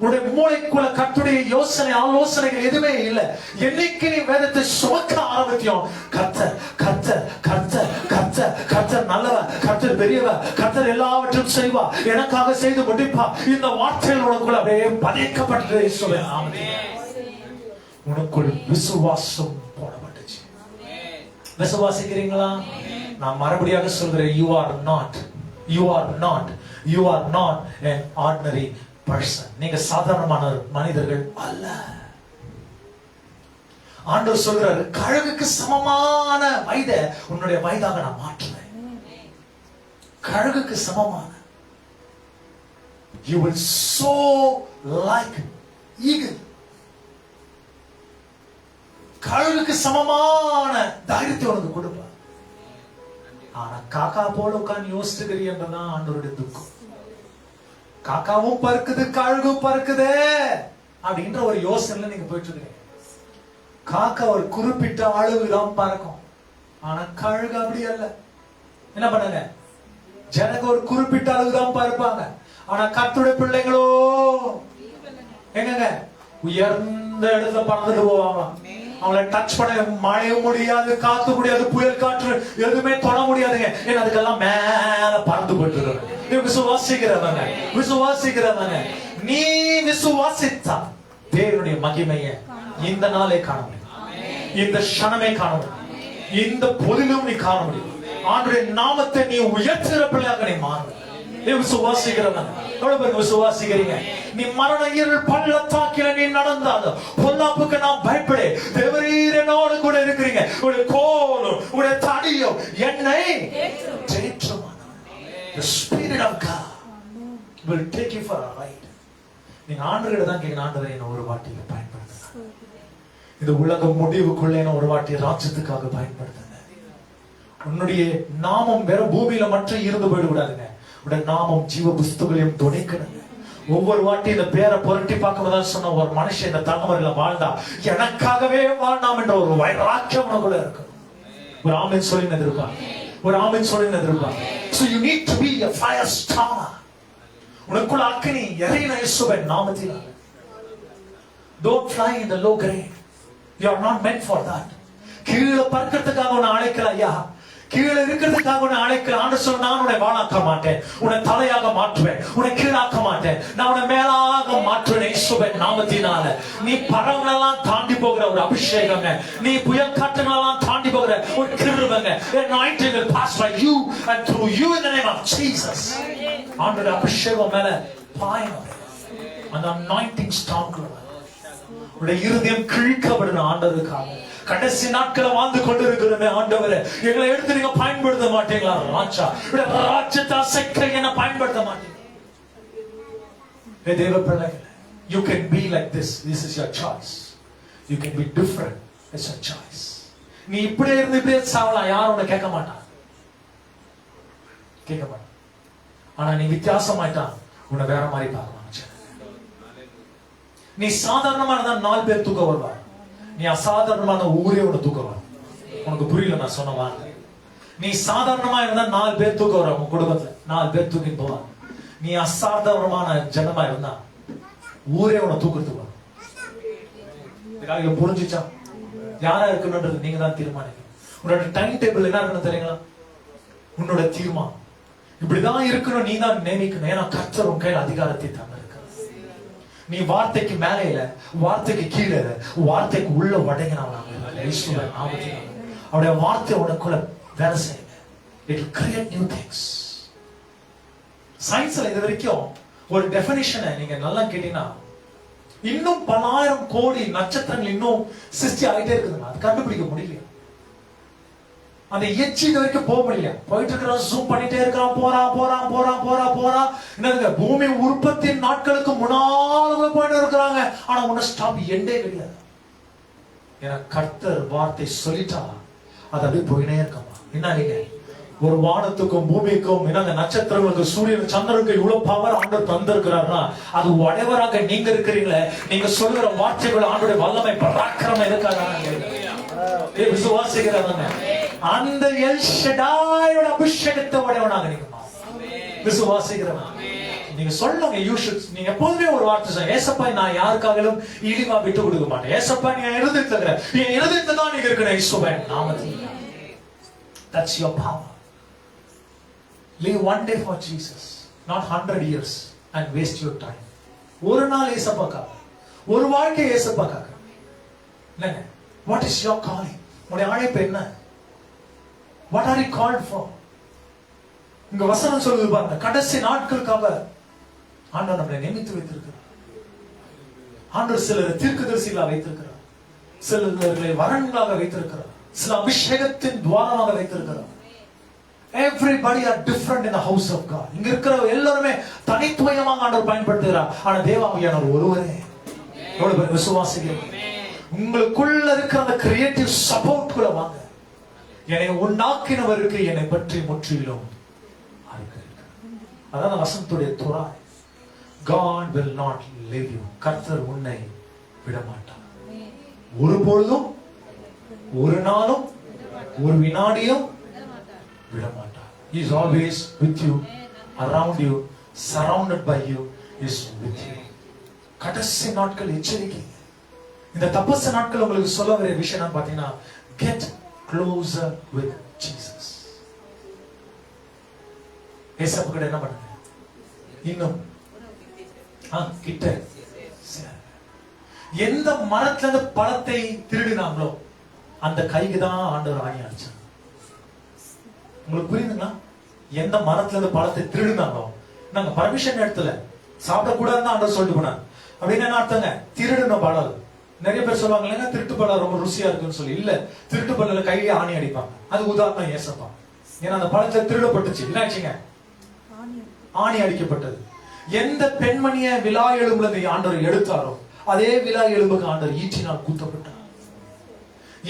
உன்னுடைய மூளைக்குள்ள கர்த்தருடைய யோசனை ஆலோசனைகள் எதுவுமே இல்லை. என்னைக்கு நீ வேதத்தை சுமக்க ஆரம்பித்தியோம், கர்த்தர் கர்த்தர் கர்த்தர் கர்த்தர் கர்த்தர் நல்லவர், கர்த்தர் பெரியவர், கர்த்தர் எல்லாவற்றையும் செய்வா, எனக்காக செய்து முடிப்பா, இந்த வார்த்தைகள் உனக்குள்ள அப்படியே பதிக்கப்பட்டது. உனக்குள் விசுவாசம் போடப்பட்டுச்சு. விசுவாசிக்கிறீங்களா? நான் மறுபடியாக சொல்கிறேன், you are not an ordinary person. நீங்க சாதாரணமான மனிதர்கள் அல்ல. ஆண்டவர் சொல்றாரு, கழுகுக்கு சமமான வயதை உன்னுடைய வயதாக நான் மாற்றுவேன். கழுகுக்கு சமமான. You will soar like eagle. கழுகுக்கு சமமான தைரியத்தை உனக்கு கொடுப்பார். ஆனா காக்கா போல உட்கார்ந்து யோசிச்சுக்கிறீன்றதான் ஆண்டவருடைய துக்கம். காக்காவும் பறக்குது, கழுகும் பறக்குதே அப்படின்ற ஒரு யோசனையில நீங்க போயிட்டு இருக்கீங்க. காக்கா ஒரு குறிப்பிட்ட அளவுதான் பறக்கும், ஆனா கழுகு அப்படி அல்ல. என்ன பண்ணுங்க, ஜனங்க ஒரு குறிப்பிட்ட அளவுதான் பறப்பாங்க. ஆனா கர்த்தருடைய பிள்ளைங்களோ எங்க உயர்ந்த இடத்துல பறந்துட்டு போவாங்க. அவங்களை டச் பண்ண மழையும் முடியாது, காத்து முடியாது, புயல் காற்று எதுவுமே தொட முடியாதுங்க. ஏன்னா அதுக்கெல்லாம் மேல பறந்து போயிட்டு இருக்காங்க. விசுவாசிக்கிறவங்க விசுவாசிக்கிறவங்க நீ விசுவாசித்தா தேவனுடைய மகிமையை இந்த நாளே காண முடியும், இந்த க்ஷணமே காண முடியும், இந்த பொதிலும் நீ காண முடியும். ஆண்டவருடைய நாமத்தை நீ உயர்த்துகிற பிள்ளையாக நீ மாறு. விசுவாசிக்கிறவங்க எவ்வளவு பேருக்கு விசுவாசிக்கிறீங்க? நீ மரண இருள் பள்ளத்தாக்கில நீ நடந்தாலும் பொல்லாப்புக்கு நான் பயப்படு, தேவரீர் என்னோடு கூட இருக்கிறீங்க, உடைய கோலும் உடைய தடியும் என்னை தேற்றும். The Spirit of God will take you for a ride. நீங்க ஆண்டவரிடம் தான் கேட்கணும், ஆண்டவரை என்ன ஒரு வாட்டியில பயன்படுத்துங்க, இந்த உலக முடிவுக்குள்ள என்ன ஒரு வாட்டி ராஜ்யத்துக்காக பயன்படுத்துங்க. உன்னுடைய நாமம் வேற பூமியில மட்டும் இருந்து போயிடக்கூடாதுங்க. உடைய நாமம் ஜீவ புஸ்தகங்களையும் துணைக்கணுங்க. ஒவ்வொரு வாட்டி இந்த பேரை புரட்டி பார்க்கும்போது சொன்ன ஒரு மனுஷன் இந்த தலைமுறையில வாழ்ந்தா எனக்காகவே வாழ்நாம் என்ற ஒரு வைராக்கியம் உனக்குள்ள இருக்கு. ஒரு ஆமென் சொல்லி எதிர்ப்பாங்க, ஒரு ஆமென் சொல்லி எதிர்ப்பாங்க. So you need to be a fire star. உனக்குள்ள அக்கினி எரியின இயேசுவின் நாமத்தினால. Don't fly in the low grade. You are not meant for that. கீழே பறக்கிறதுக்காக உன்னை அழைக்கல ஐயா, கீழே இருக்கிறதுக்காக உன்னை அழைக்கல. ஆண்டவர் சொன்னா, நான் உன்னை வாழாக்க மாட்டேன், உன்னை தலையாக மாற்றுவேன், உன்னை கீழாக்க மாட்டேன், நான் உன்னை மேலாக மாற்றுவேன் இயேசுவின் நாமத்தினால. நீ பறவைகளெல்லாம் தாண்டி போகிற ஒரு அபிஷேகம், நீ புயல் காற்றுகளெல்லாம் தாண்டி போகிற ஒரு கிருபைங்க. Anointing will pass by you and through you in the name of Jesus. ஆண்டவருடைய அபிஷேகம் மேல பாயணும். அந்த anointing storm உடைய இருதயம் கிழிக்கப்படணும் ஆண்டவருக்காக. கடைசி நாட்களை வாழ்ந்து கொண்டு இருக்கிறோமே ஆண்டவரே, எங்களை எடுத்து நீங்க பயன்படுத்த மாட்டீங்களா ராஜா? ராஜ்யத்தை அசைக்க என்ன பயன்படுத்த மாட்டீங்க? தேவ பிள்ளைகளே, you can be like this. This is your choice. You can be different. It's your choice. நீ இப்படியே இருந்து இப்படியே சாவலாம், யாரும் உன்னை கேட்க மாட்டான், கேட்க மாட்டான். ஆனா நீ வித்தியாசமாயிட்டா உன்னை வேற மாதிரி பார்க்கலாம். நீ சாதாரணமா இருந்தா 4 பேர் தூக்க வருவார், நீ அசாதாரணமான ஊரே உன்னை தூக்க வரும். உனக்கு புரியல நான் சொன்ன வார்த்தை? நீ சாதாரணமா இருந்தா 4 பேர் தூக்க வரும், உங்க குடும்பத்துல 4 பேர் தூக்கி போவாங்க. நீ அசாதாரணமான ஜனமா இருந்தா ஊரே உன்னை தூக்கிறதுக்கு வரும். புரிஞ்சுச்சா? யாரா இருக்கணும்ன்றது நீங்க தான் தீர்மானிக்கணும். உன்னோட டைம் டேபிள் என்ன இருக்கணும் தெரியுங்களா? உன்னோட தீர்மானம் இப்படிதான் இருக்கணும், நீ தான் நியமிக்கணும். ஏன்னா கர்த்தர் உன் கையில் அதிகாரத்தை தந்திருக்க. நீ வார்த்தைக்கு மேலே இல்ல, வார்த்தைக்கு கீழே இல்ல, வார்த்தைக்கு உள்ள உடையணும். அவருடைய வார்த்தை உனக்குள்ள வேலை செய்யுங்க. It will create new things. சயின்ஸ்ல இது வரைக்கும் ஒரு டெஃபினிஷனை நீங்க நல்லா கேட்டீங்கன்னா, இன்னும் 10,000 கோடி நட்சத்திரங்கள் இன்னும் சிருஷ்டி ஆகிட்டே இருக்குதுங்க. அது கண்டுபிடிக்க முடியல. அந்த எச்சி இது வரைக்கும் போக முடியல. போயிட்டு இருக்கிறான், ஜூம் பண்ணிட்டே இருக்கிறான், போறான் போறான் போறான் போறான் போறான். என்னதுங்க, பூமி உற்பத்தி நாட்களுக்கு முன்னால போயிட்டு இருக்கிறாங்க. ஆனா உன்ன ஸ்டாப் எண்டே கிடையாது. ஏன்னா கர்த்தர் வார்த்தை சொல்லிட்டா அது அப்படியே போயினே இருக்கமா. என்ன நீங்க ஒரு வானத்துக்கும் பூமிக்கும் என்னங்க நட்சத்திரங்களுக்கு சூரியன் சந்திரனுக்கு இவ்வளவு பவர் ஆண்டவர் தந்திருக்கிறார்னா அது whatever-ஆக நீங்க இருக்கிறீங்களே, நீங்க சொல்லுகிற வார்த்தைகள் ஆண்டவருடைய வல்லமை பராக்கிரமம் இருக்காங்க. விசுவாசிக்கிறவங்க அந்த எல் ஷடாயோட அபிஷேகத்தை உடையவனாக நீங்க விசுவாசிக்கிறவங்க நீங்க சொல்லுங்க. You should. நீங்க எப்போதுமே ஒரு வார்த்தை சொல்லுங்க, ஏசப்பா நான் யாருக்காகவும் இழிவா விட்டு கொடுக்க மாட்டேன். ஏசப்பா நீ இருதயத்துல இருக்கிற, என் இருதயத்துல தான் நீங்க இருக்கணும். இயேசுவின் நாமத்தில். That's your power. Live one day for Jesus, not 100 years and waste your time. ஒரு நாள் ஏசப்பாக்காக, ஒரு வாழ்க்கை ஏசப்பாக்காக. இல்லைங்க, what is your calling? உங்களுடைய அழைப்பு என்ன? What are you called for? இங்க வசனம் சொல்லுது பாருங்க, கடைசி நாட்களுக்காக ஆண்டவர் நம்மை நியமித்து வைத்திருக்கிறார். ஆண்டவர் சிலர் தீர்க்கதரிசிகளா வைத்திருக்கிறார். சிலர்களை வரன்களாக வைத்திருக்கிறார், சில அபிஷேகத்தின் துவாரமாக வைத்திருக்கிறார். Everybody are different in the house of God. இங்க இருக்கிற எல்லாருமே தனித்துவமாக ஆண்டவர் பயன்படுத்துகிறார். ஆனா தேவாவியானவர் ஒருவரே. எவ்வளவு பேர் விசுவாசிக்கிறீங்க? உங்களுக்குள்ள இருக்கிற அந்த கிரியேட்டிவ் சப்போர்ட் குள்ள வாங்க. என்னை உண்டாக்கினவருக்கு என்னை பற்றி முற்றிலும் அதான் வசனத்துடைய துறா. God will not leave you. கர்த்தர் உன்னை விட மாட்டார். ஒருபொழுதும், ஒரு நாளும், ஒரு வினாடியும் விட மாட்டார். He is always with you, around you, surrounded by you, is with you. கடைசி நாட்கள் எச்சரிக்கை. இந்த தபசு நாட்கள் உங்களுக்கு சொல்ல வர விஷயம் என்ன பாத்தீங்கன்னா, get closer with Jesus. ஏசப்பா கிட்ட என்ன பண்ணுங்க? இன்னும் கிட்ட. எந்த மரத்துல இருந்து பழத்தை திருடினாங்களோ அந்த கைக்கு தான் ஆண்டவர் ஆணி அடிச்சார். உங்களுக்கு புரியுதுங்களா? எந்த மரத்துல இருந்து பழத்தை திருடினாங்களோ, நாங்க பர்மிஷன் எடுத்துல சாப்பிடக்கூடாதுன்னு ஆண்டவர் சொல்லிட்டு போனாங்க. அப்படின்னு என்ன அர்த்தங்க? திருடுன பழம். நிறைய பேர் சொல்லுவாங்க இல்லைன்னா திருட்டு பழம் ரொம்ப ருசியா இருக்குன்னு சொல்லி. இல்ல, திருட்டு பழம் கையிலே ஆணி அடிப்பாங்க. அது உதாரணம் ஏசப்பா. ஏன்னா அந்த பழத்தை திருடப்பட்டுச்சு. என்ன ஆச்சுங்க? ஆணி அடிக்கப்பட்டது. எந்த பெண்மணிய விழா எலும்புல ஆண்டவர் எடுத்தாரோ அதே விழா எலும்புக்கு ஆண்டவர் ஈட்டினால் குத்தப்பட்டார்.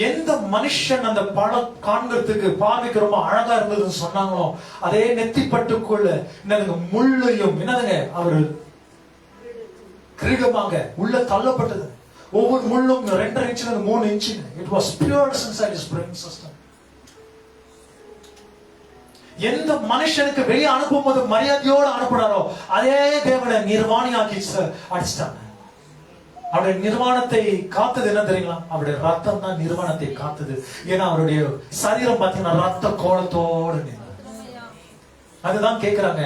எந்த மனுஷன் அந்த பழம் காண்கிறதுக்கு பார்வைக்கு ரொம்ப அழகா இருந்ததுன்னு சொன்னாங்களோ அதே நெத்திப்பட்டுக்குள்ள என்னதுங்க முள்ளையும் என்னதுங்க அவர் கிரீடமாக உள்ள தள்ளப்பட்டது. ஒவ்வொரு முள்ளும் 2.5 inch 3 inch. It was pierce inside his brain system. எந்த மனுஷனுக்கு வெளியே அனுப்பும் போது மரியாதையோடு அனுப்புறாரோ அதே தேவனை நிர்வாணி ஆக்கி அடிச்சிட்டாங்க. அவருடைய நிர்வாணத்தை காத்தது என்ன தெரியுங்களா? அவருடைய ரத்தம் தான் நிர்வாணத்தை காத்தது. ஏன்னா அவருடைய சரீரம் பாத்தீங்கன்னா ரத்த கோலத்தோடு நின்றது. அதுதான் கேட்கிறாங்க,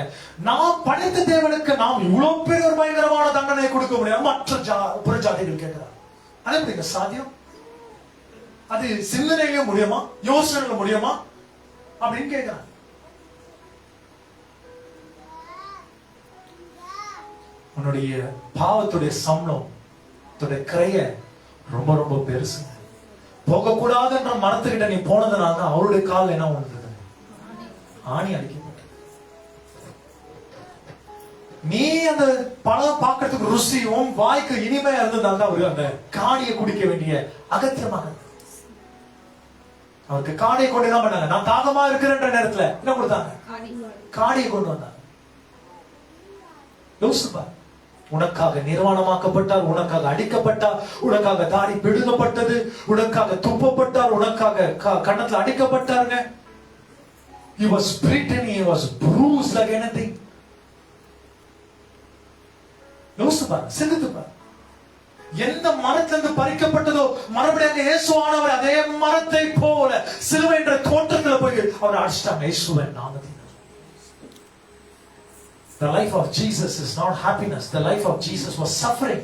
நாம் படைத்த தேவனுக்கு நாம் இவ்வளவு பெரிய ஒரு பயங்கரமான தண்டனை கொடுக்க முடியாது மற்ற புற ஜாதிகள் கேட்கிறாங்க. அது எப்படிங்க சாத்தியம்? அது சிந்தனையிலும் முடியுமா, யோசனையில முடியுமா அப்படின்னு கேட்கிறாங்க. உன்னுடைய பாவத்துடைய சம்பளம் கிரைய ரொம்ப ரொம்ப பெருசு. போக கூடாதுன்ற மரத்துக்கிட்ட நீ போனதுனால அவருடைய கால் என்ன ஒன்று ஆணி அடிக்கப்பட்ட. நீ அந்த பழம் பார்க்கறதுக்கு ருசியும் வாய்க்கு இனிமையா இருந்ததுனால அவரு அந்த காடியை குடிக்க வேண்டிய அகத்தியமாக அவருக்கு காடியை கொண்டு என்ன பண்ணாங்க? நான் தாகமா இருக்கிறன்ற நேரத்துல என்ன கொடுத்தாங்க? காடியை கொண்டு வந்தாங்க. யோசிப்பா, உனக்காக நிர்வாணமாக்கப்பட்டார், உனக்காக அடிக்கப்பட்டார், உனக்காக தாடி பிடுங்கப்பட்டது, உனக்காக துப்பப்பட்டார், உனக்காக கன்னத்துல அடிக்கப்பட்டாருங்க. He was beaten, he was bruised like anything. யோசித்து பாருங்க, சிந்தித்து பாருங்க. எந்த மரத்திலிருந்து பறிக்கப்பட்டதோ மறுபடியும் இயேசுவானவர் அதே மரத்தை போல சிலுவை என்ற தோற்றத்துல போய் அவர் அடிச்சிட்டாங்க இயேசுவின் நாமத்தில். The life of Jesus is not happiness. The life of Jesus was suffering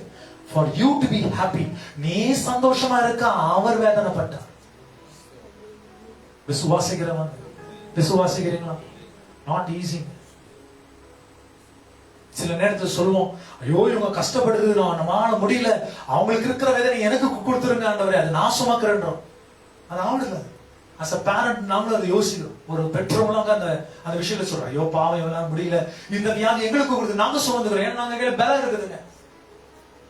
for you to be happy. நீ சந்தோஷமா இருக்க அவர் வேதனைப்பட்டார். விசுவாசிக்கிறீங்களா? Not easy. சில நேரத்தில் சொல்லுவோம், ஐயோ இவங்க கஷ்டப்படுது, நம்மளால முடியல, அவங்களுக்கு இருக்கிற வேதனை எனக்கு கொடுத்துருங்க ஆண்டவரே, அது நான் சுமக்கிறேன்றோம். அது ஆவல. as a parent நாமளும் அதை யோசிக்கிறோம். ஒரு பெற்றோர்களாக அந்த விஷயத்துல சொல்றோம், ஐயோ பாவம் இவனால முடியல, இந்த வியாதி எங்களுக்கு கொடுத்து நாங்க சுமந்துக்கிறோம், ஏன்னா நாங்க கையில பலம் இருக்குதுங்க.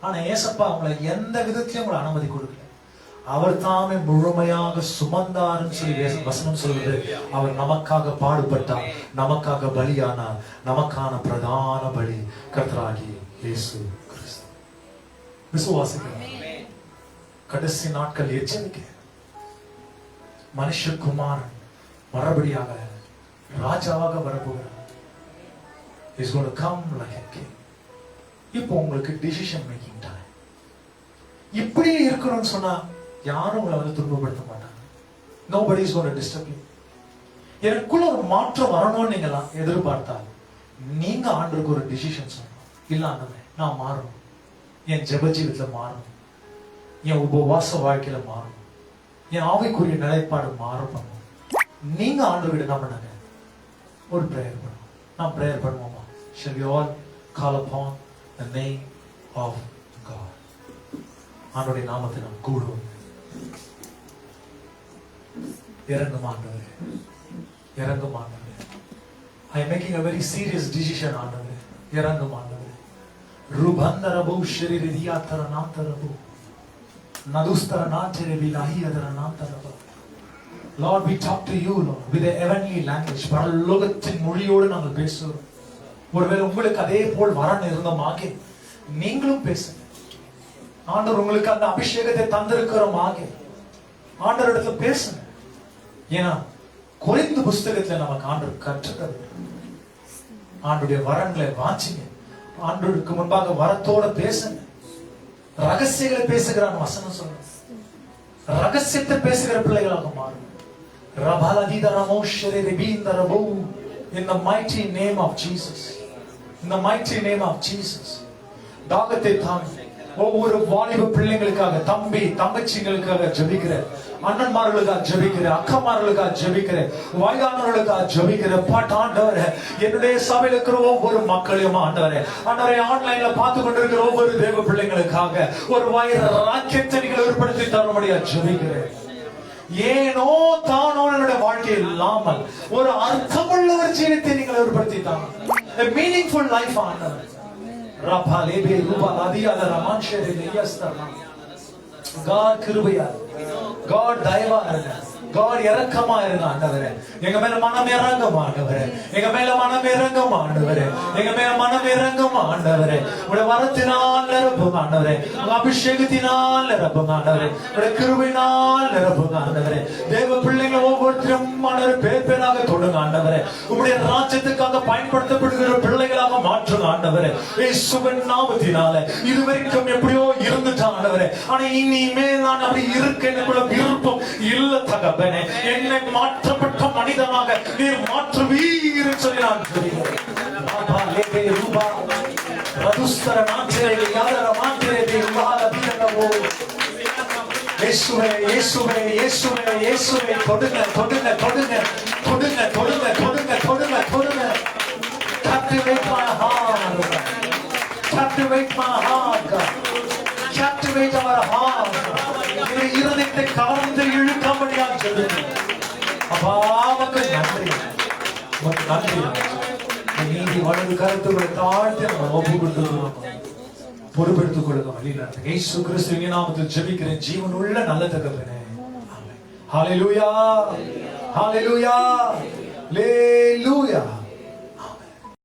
ஆனா ஏசப்பா அவங்களை எந்த விதத்திலும் உங்களை அனுமதி கொடுக்கல. அவர் தாமே முழுமையாக சுமந்தாருன்னு சொல்லி வசனம் சொல்வது. அவர் நமக்காக பாடுபட்டார், நமக்காக பலியானார். நமக்கான பிரதான பலி கர்த்தராகி இயேசு கிறிஸ்து. விசுவாசிக்கிறேன். கடைசி நாட்கள் எச்சரிக்கை. மனுஷகுமாரன் மறுபடியாக ராஜாவாக வரப்போகிறார். He's going to come like a king. இப்போ உங்களுக்கு டிசிஷன் மேக்கிங் டைம். இப்படியே இருக்கணும்னு சொன்னா யாரும் உங்களை வந்து துன்பப்படுத்த மாட்டாங்க. Nobody is going to disturb you. எனக்குள்ள ஒரு மாற்றம் வரணும்னு நீங்க எதிர்பார்த்தால் நீங்க ஆண்டவருக்கு ஒரு டிசிஷன் சொல்லணும். இல்ல ஆண்டவரே நான் மாறணும், என் ஜெப ஜீவிதத்துல மாறணும், என் உபவாச வாழ்க்கையில மாறணும், என் ஆவிக்குரிய நிலைப்பாடு மாறணும். நீங்க ஆண்டவர்கிட்ட என்ன பண்ணாங்க? ஒரு பிரேயர் பண்ணுவோம். நான் பிரேயர் பண்ணுவோமா? Shall we all call upon the name of God? ஆண்டவருடைய நாமத்தை நாம் கூடுவோம். இறங்கும் ஆண்டவரே, இறங்கும் ஆண்டவரே. I am making a very serious decision ஆண்டவரே, இறங்கும் ஆண்டவரே. ரூபந்தரபு ஷரீரியாத்தர நாத்தரபு நதுஸ்தர நாட்டரே விலாஹியதர நாத்தரபு. Lord, we talk to you, Lord, with a heavenly language. பரலோகத்தின் மொழியோடு நாங்கள் பேசுகிறோம். ஒருவேளை உங்களுக்கு அதே போல் வரன் இருந்தோமாக நீங்களும் பேசுங்க. ஆண்டவர் உங்களுக்கு அந்த அபிஷேகத்தை தந்திருக்கிறோமாக ஆண்டவர் இடத்துல பேசுங்க. ஏன்னா கொரிந்து புஸ்தகத்துல நமக்கு ஆண்டவர் கற்றுத்தரு. ஆண்டுடைய வரங்களை வாஞ்சிங்க. ஆண்டவருக்கு முன்பாக வரத்தோட பேசுங்க. ரகசியங்களை பேசுகிறான் வசனம் சொல்லுங்க. ரகசியத்தை பேசுகிற பிள்ளைகளாக மாறும். In the mighty name of Jesus. In the mighty name of Jesus. தாகத்தை தாங்க. ஒவ்வொரு வாலிப பிள்ளைகளுக்காக, தம்பி தங்கச்சிகளுக்காக ஜெபிக்கிறேன். அண்ணன்மார்களுக்காக ஜெபிக்கிறேன். அக்கமார்களுக்காக ஜெபிக்கிறேன். வயதானவர்களுக்காக ஜெபிக்கிறேன். ஆண்டவரே, என்னுடைய சபையில் இருக்கிற ஒவ்வொரு மக்களையும் ஆண்டவரே, ஆண்டவரே, ஆன்லைன்ல பார்த்து கொண்டிருக்கிற ஒவ்வொரு தேவ பிள்ளைங்களுக்காக ஒரு ராக்கியத்தை நீங்கள் ஏற்படுத்தி தரும்படியா ஜெபிக்கிறேன். ஏனோ தானோ என்னுடைய வாழ்க்கை இல்லாமல் ஒரு அர்த்தமுள்ள ஒரு ஜீவித்தை நீங்கள் ஏற்படுத்தி தாங்க. A meaningful life ஆண்டவரே. ரபாலேபே ரூபாலாதியால ரமான்ஷரே யஸ்தர்மா. God கிருபையா, God தயவா இருங்க. God இரக்கமா இருங்க ஆண்டவரே. எங்க மேல மனம் இறங்கும் ஆண்டவரே. எங்க மேல மனம் இறங்கும் ஆண்டவரே. எங்க மேல மனம் இறங்கும் ஆண்டவரே. உடைய வரத்தினால் நிரப்புங்க ஆண்டவரே. உங்க அபிஷேகத்தினால் நிரப்புங்க ஆண்டவரே. உடைய கிருபையினால் நிரப்புங்க ஆண்டவரே. தேவ பிள்ளைகள் ஒவ்வொருத்தரும் ஆண்டவரே பேர் பேராக தொடுங்க ஆண்டவரே. உங்களுடைய ராஜ்யத்துக்காக பயன்படுத்தப்படுகிற பிள்ளைகளாக மாற்றுங்க ஆண்டவரே. இயேசுவின் நாமத்தினால இதுவரைக்கும் எப்படியோ இருந்துட்டான் ஆண்டவரே. ஆனா இனிமேல் நான் அப்படி இருக்க எனக்குள்ள விருப்பம் இல்ல தகப்பனே. என்னை மாற்றப்பட்ட மனிதனாக நீர் மாற்றுவீர் சொல்லி நான் சொல்கிறேன். இயேசுவே, இயேசுவே, இயேசுவே, இயேசுவே, தொடுங்க, தொடுங்க, தொடுங்க, தொடுங்க, தொடுங்க, தொடுங்க, தொடுங்க, தொடுங்க. Captivate my heart, captivate my heart, captivate our heart. இருதயத்தை கவர்ந்து இழுக்காமடியாக சொல்லுங்க. அப்பா, உமக்கு நன்றி, உமக்கு நன்றி. நீதி வலது கருத்துக்களை தாழ்த்தி நம்ம ஒப்பு கொடுத்துக்கிறோம். பொறுப்பெடுத்துக் கொள்ளுங்க. வழியில இயேசு கிறிஸ்துவின் நாமத்தில் ஜெபிக்கிறேன் ஜீவன் உள்ள நல்ல தகப்பனே. ஹalleluya, ஹalleluya, ஹalleluya.